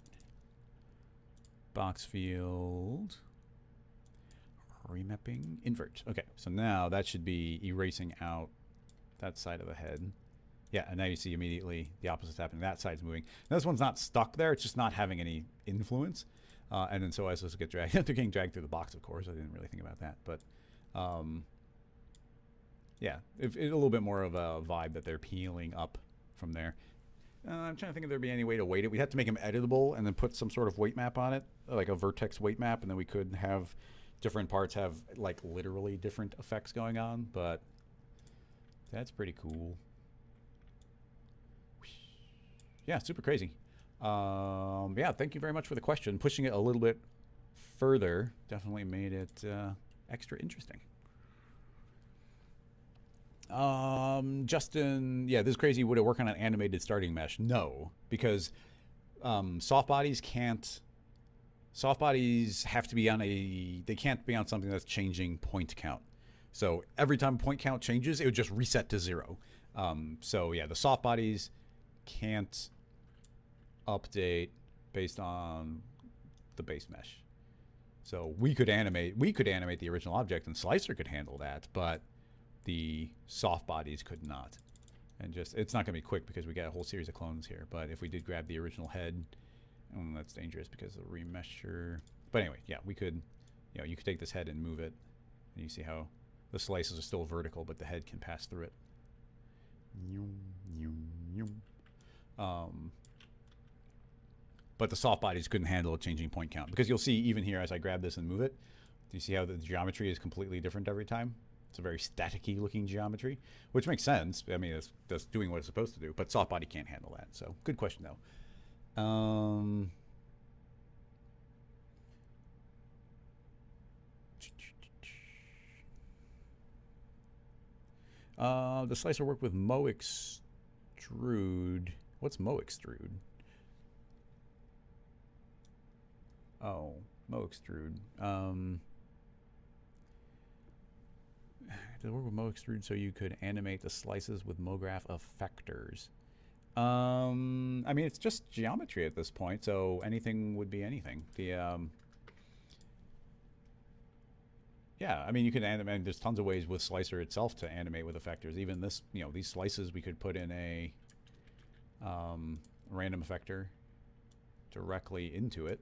Box field. Remapping. Invert. Okay, so now that should be erasing out that side of the head. Yeah, and now you see immediately the opposite's happening. That side's moving. Now this one's not stuck there. It's just not having any influence. And then so as this gets dragged, they're getting dragged through the box, of course. I didn't really think about that. But yeah, a little bit more of a vibe that they're peeling up from there. I'm trying to think if there'd be any way to weight it. We'd have to make them editable and then put some sort of weight map on it, like a vertex weight map, and then we could have different parts have like literally different effects going on. But that's pretty cool. Yeah, super crazy. Yeah, thank you very much for the question. Pushing it a little bit further definitely made it extra interesting. Justin, yeah, this is crazy. Would it work on an animated starting mesh? No, because softbodies can't. Softbodies have to be on they can't be on something that's changing point count. So every time point count changes, it would just reset to 0. So yeah, the softbodies can't update based on the base mesh. So we could animate the original object, and Slicer could handle that, but the soft bodies could not. And just, it's not going to be quick because we got a whole series of clones here. But if we did grab the original head, that's dangerous because of the remesher. But anyway, yeah, we could, you could take this head and move it, and you see how the slices are still vertical, but the head can pass through it. But the soft bodies couldn't handle a changing point count, because you'll see even here as I grab this and move it, do you see how the geometry is completely different every time? It's a very staticky looking geometry, which makes sense. I mean, that's doing what it's supposed to do, but soft body can't handle that. So good question though. The slicer work with Mo Extrude. What's Mo Extrude? Oh, Mo Extrude. Does it work with Mo Extrude so you could animate the slices with MoGraph effectors? I mean, it's just geometry at this point, so anything would be anything. Yeah, I mean, you can animate. There's tons of ways with Slicer itself to animate with effectors. Even this, these slices, we could put in a random effector directly into it,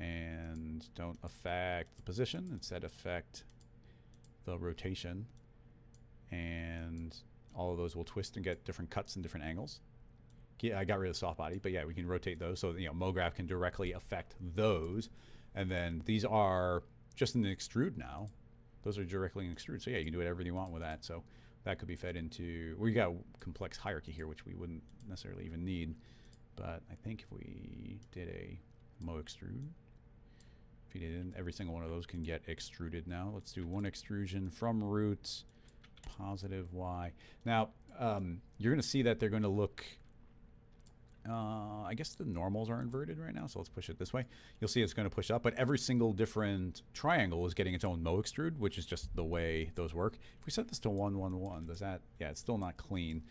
and don't affect the position. Instead, affect the rotation, and all of those will twist and get different cuts and different angles. Yeah, I got rid of the soft body, but yeah, we can rotate those. So MoGraph can directly affect those, and then these are just in the extrude now. Those are directly in extrude. So yeah, you can do whatever you want with that. So that could be fed into. We got complex hierarchy here, which we wouldn't necessarily even need. But I think if we did a Mo Extrude, if you did, every single one of those can get extruded now. Let's do one extrusion from roots, positive Y. Now you're going to see that they're going to look I guess the normals are inverted right now, so let's push it this way. You'll see it's going to push up, but every single different triangle is getting its own Mo extrude, which is just the way those work. If we set this to 1, 1, 1, does that? Yeah, it's still not clean.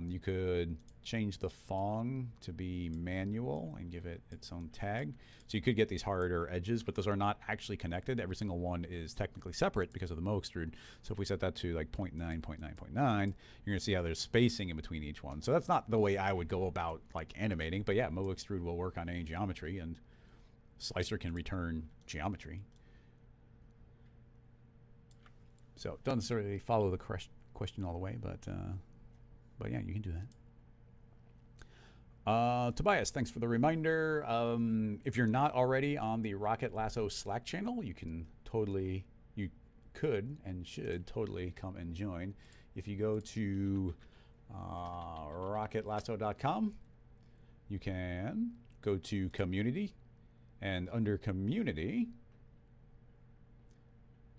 You could change the Fong to be manual and give it its own tag. So you could get these harder edges, but those are not actually connected. Every single one is technically separate because of the Mo extrude. So if we set that to like 0.9, 0.9, 0.9, you're gonna see how there's spacing in between each one. So that's not the way I would go about like animating, but yeah, Mo extrude will work on any geometry, and Slicer can return geometry. So it doesn't necessarily follow the question all the way, but yeah, you can do that. Tobias, thanks for the reminder. If you're not already on the Rocket Lasso Slack channel, you could and should totally come and join. If you go to rocketlasso.com, you can go to community, and under community,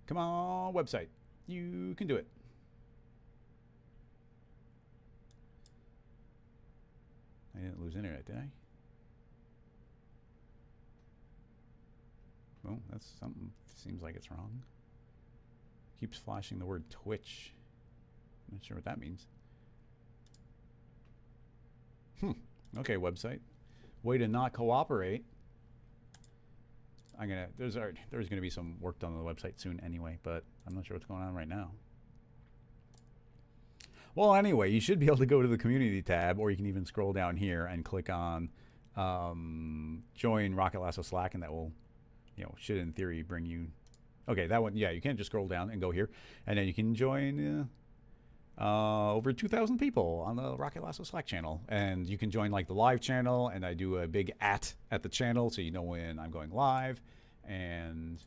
come on, website, you can do it. I didn't lose internet, did I? Well, that's something. Seems like it's wrong. Keeps flashing the word Twitch. I'm not sure what that means. Okay, website. Way to not cooperate. There's gonna be some work done on the website soon anyway, but I'm not sure what's going on right now. Well, anyway, you should be able to go to the community tab, or you can even scroll down here and click on join Rocket Lasso Slack, and that will, should in theory bring you. Okay, that one, yeah, you can't just scroll down and go here, and then you can join over 2,000 people on the Rocket Lasso Slack channel, and you can join like the live channel, and I do a big at the channel so you know when I'm going live, and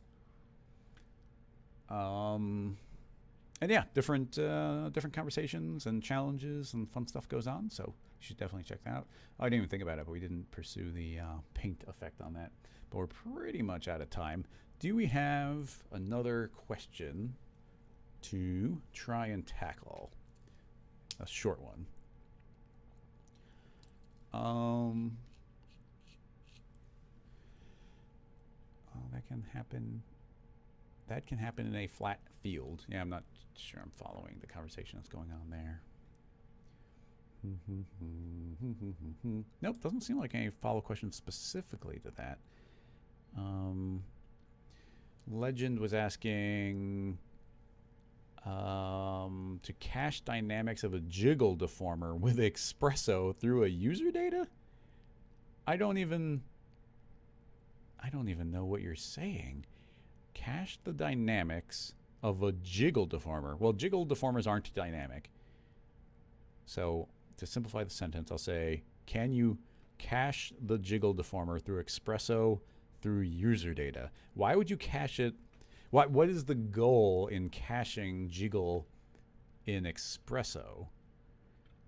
yeah, different conversations and challenges and fun stuff goes on, so you should definitely check that out. I didn't even think about it, but we didn't pursue the paint effect on that. But we're pretty much out of time. Do we have another question to try and tackle? A short one. Oh, that can happen. That can happen in a flat field. Yeah, I'm not sure I'm following the conversation that's going on there. Nope, doesn't seem like any follow questions specifically to that. Legend was asking to cache dynamics of a jiggle deformer with Xpresso through a user data? I don't even know what you're saying. Cache the dynamics of a jiggle deformer. Well, jiggle deformers aren't dynamic. So to simplify the sentence, I'll say, can you cache the jiggle deformer through Xpresso through user data? Why would you cache it? What is the goal in caching jiggle in Xpresso?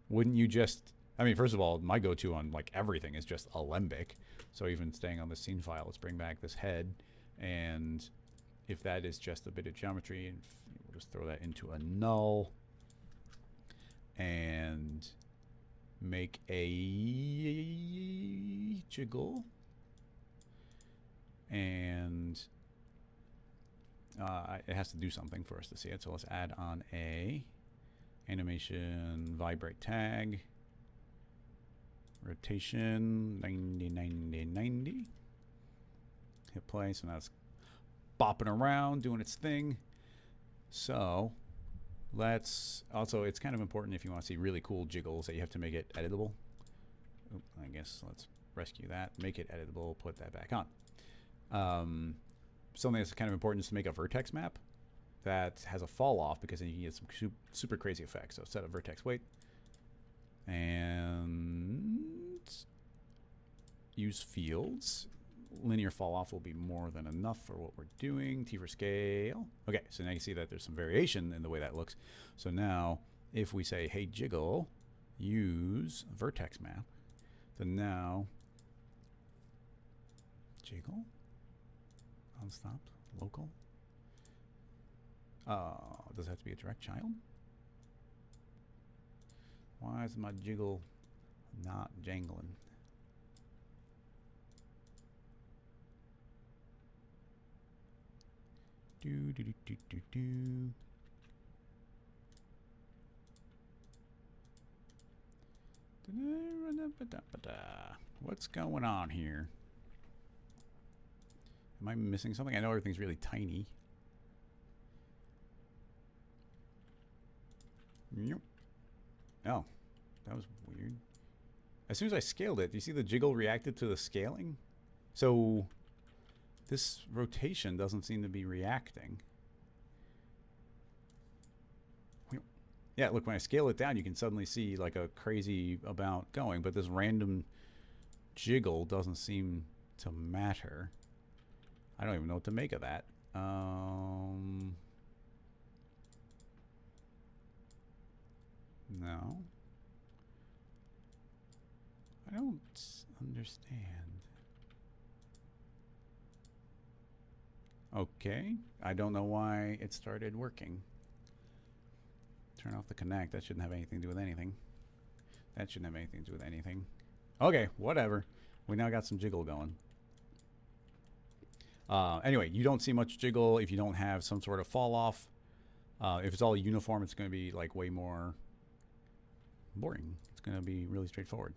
Wouldn't you just, I mean, first of all, my go-to on like everything is just alembic. So even staying on the scene file, let's bring back this head, and if that is just a bit of geometry, and we'll just throw that into a null and make a jiggle, and it has to do something for us to see it. So let's add on a animation vibrate tag, rotation 90, 90, 90. Hit play. So now it's bopping around, doing its thing. So let's also, it's kind of important if you want to see really cool jiggles that you have to make it editable. Oop, I guess let's rescue that, make it editable, put that back on. Something that's kind of important is to make a vertex map that has a fall off, because then you can get some super crazy effects. So set a vertex weight and use fields. Linear fall off will be more than enough for what we're doing. T for scale. Okay, so now you see that there's some variation in the way that looks. So now if we say, hey, jiggle, use vertex map, then now jiggle, unstopped, local. Does it have to be a direct child? Why is my jiggle Not jangling. Do do do do do do. What's going on here? Am I missing something? I know everything's really tiny. Oh, that was weird. As soon as I scaled it, do you see the jiggle reacted to the scaling? So this rotation doesn't seem to be reacting. Yeah, look, when I scale it down, you can suddenly see like a crazy amount going, but this random jiggle doesn't seem to matter. I don't even know what to make of that. No. I don't understand. Okay. I don't know why it started working. Turn off the connect. That shouldn't have anything to do with anything. That shouldn't have anything to do with anything. Okay, whatever. We now got some jiggle going. Anyway, you don't see much jiggle if you don't have some sort of fall off. If it's all uniform, it's going to be like way more boring. It's going to be really straightforward.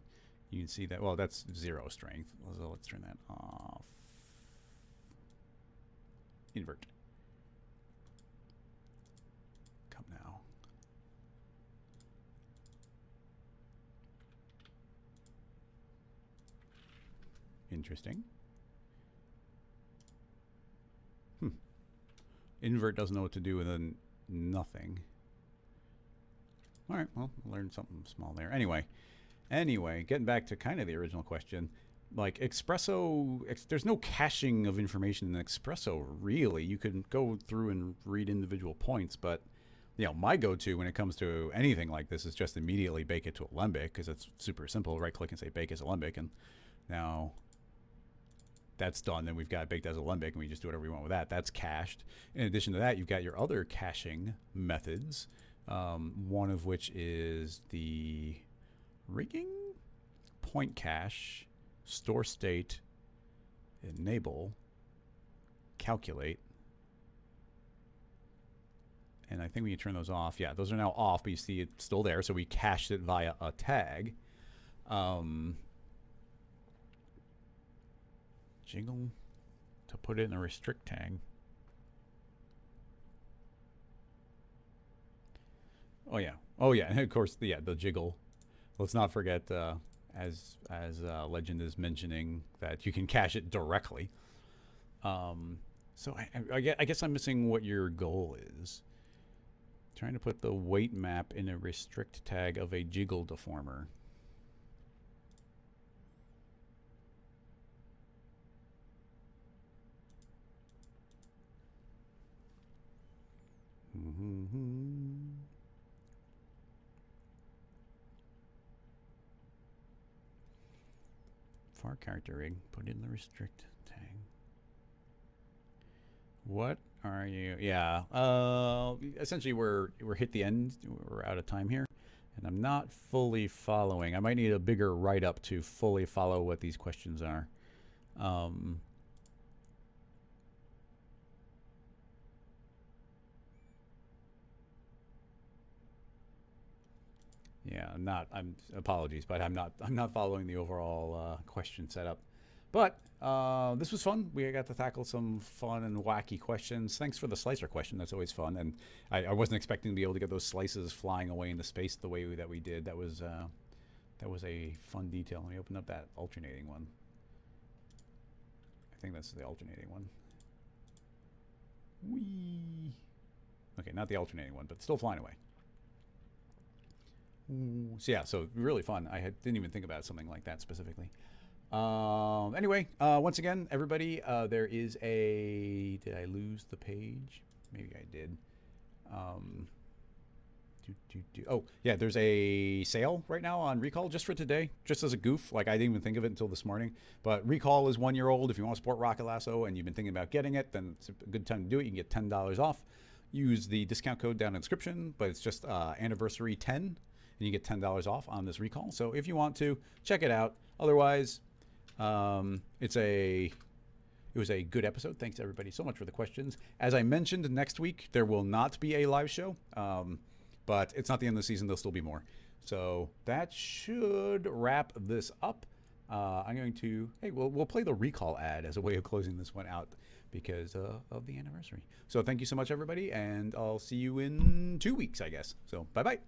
You can see that. Well, that's 0 strength. So let's turn that off. Invert. Come now. Interesting. Invert doesn't know what to do with a nothing. All right, well, learned something small there. Anyway, getting back to kind of the original question, like Xpresso, there's no caching of information in Xpresso, really. You can go through and read individual points, but you know, my go-to when it comes to anything like this is just immediately bake it to Alembic, because it's super simple. Right-click and say bake as Alembic, and now that's done. Then we've got it baked as Alembic, and we just do whatever we want with that. That's cached. In addition to that, you've got your other caching methods, one of which is the rigging, point cache, store state, enable, calculate. And I think we can turn those off. Yeah, those are now off, but you see it's still there. So we cached it via a tag. Jiggle to put it in a restrict tag. Oh yeah, and of course, the jiggle. Let's not forget, as Legend is mentioning, that you can cache it directly. So I guess I'm missing what your goal is. Trying to put the weight map in a restrict tag of a jiggle deformer. Far character rig, put it in the restrict tag. What are you? Yeah. Essentially, we're hit the end. We're out of time here, and I'm not fully following. I might need a bigger write-up to fully follow what these questions are. Yeah, I'm apologies, but I'm not following the overall question setup. But this was fun. We got to tackle some fun and wacky questions. Thanks for the slicer question. That's always fun. And I wasn't expecting to be able to get those slices flying away into space the way that we did. That was a fun detail. Let me open up that alternating one. I think that's the alternating one. Whee! Okay, not the alternating one, but still flying away. So yeah, so really fun. I didn't even think about something like that specifically. Anyway, once again, everybody, there is a... Did I lose the page? Maybe I did. Oh, yeah, there's a sale right now on Recall just for today, just as a goof. Like, I didn't even think of it until this morning. But Recall is 1 year old. If you want to support Rocket Lasso and you've been thinking about getting it, then it's a good time to do it. You can get $10 off. Use the discount code down in the description, but it's just anniversary 10. and you get $10 off on this recall. So if you want to, check it out. Otherwise, it was a good episode. Thanks everybody so much for the questions. As I mentioned, next week there will not be a live show, but it's not the end of the season. There'll still be more. So that should wrap this up. I'm going to, hey, we'll play the recall ad as a way of closing this one out because of the anniversary. So thank you so much, everybody, and I'll see you in 2 weeks, I guess. So bye-bye.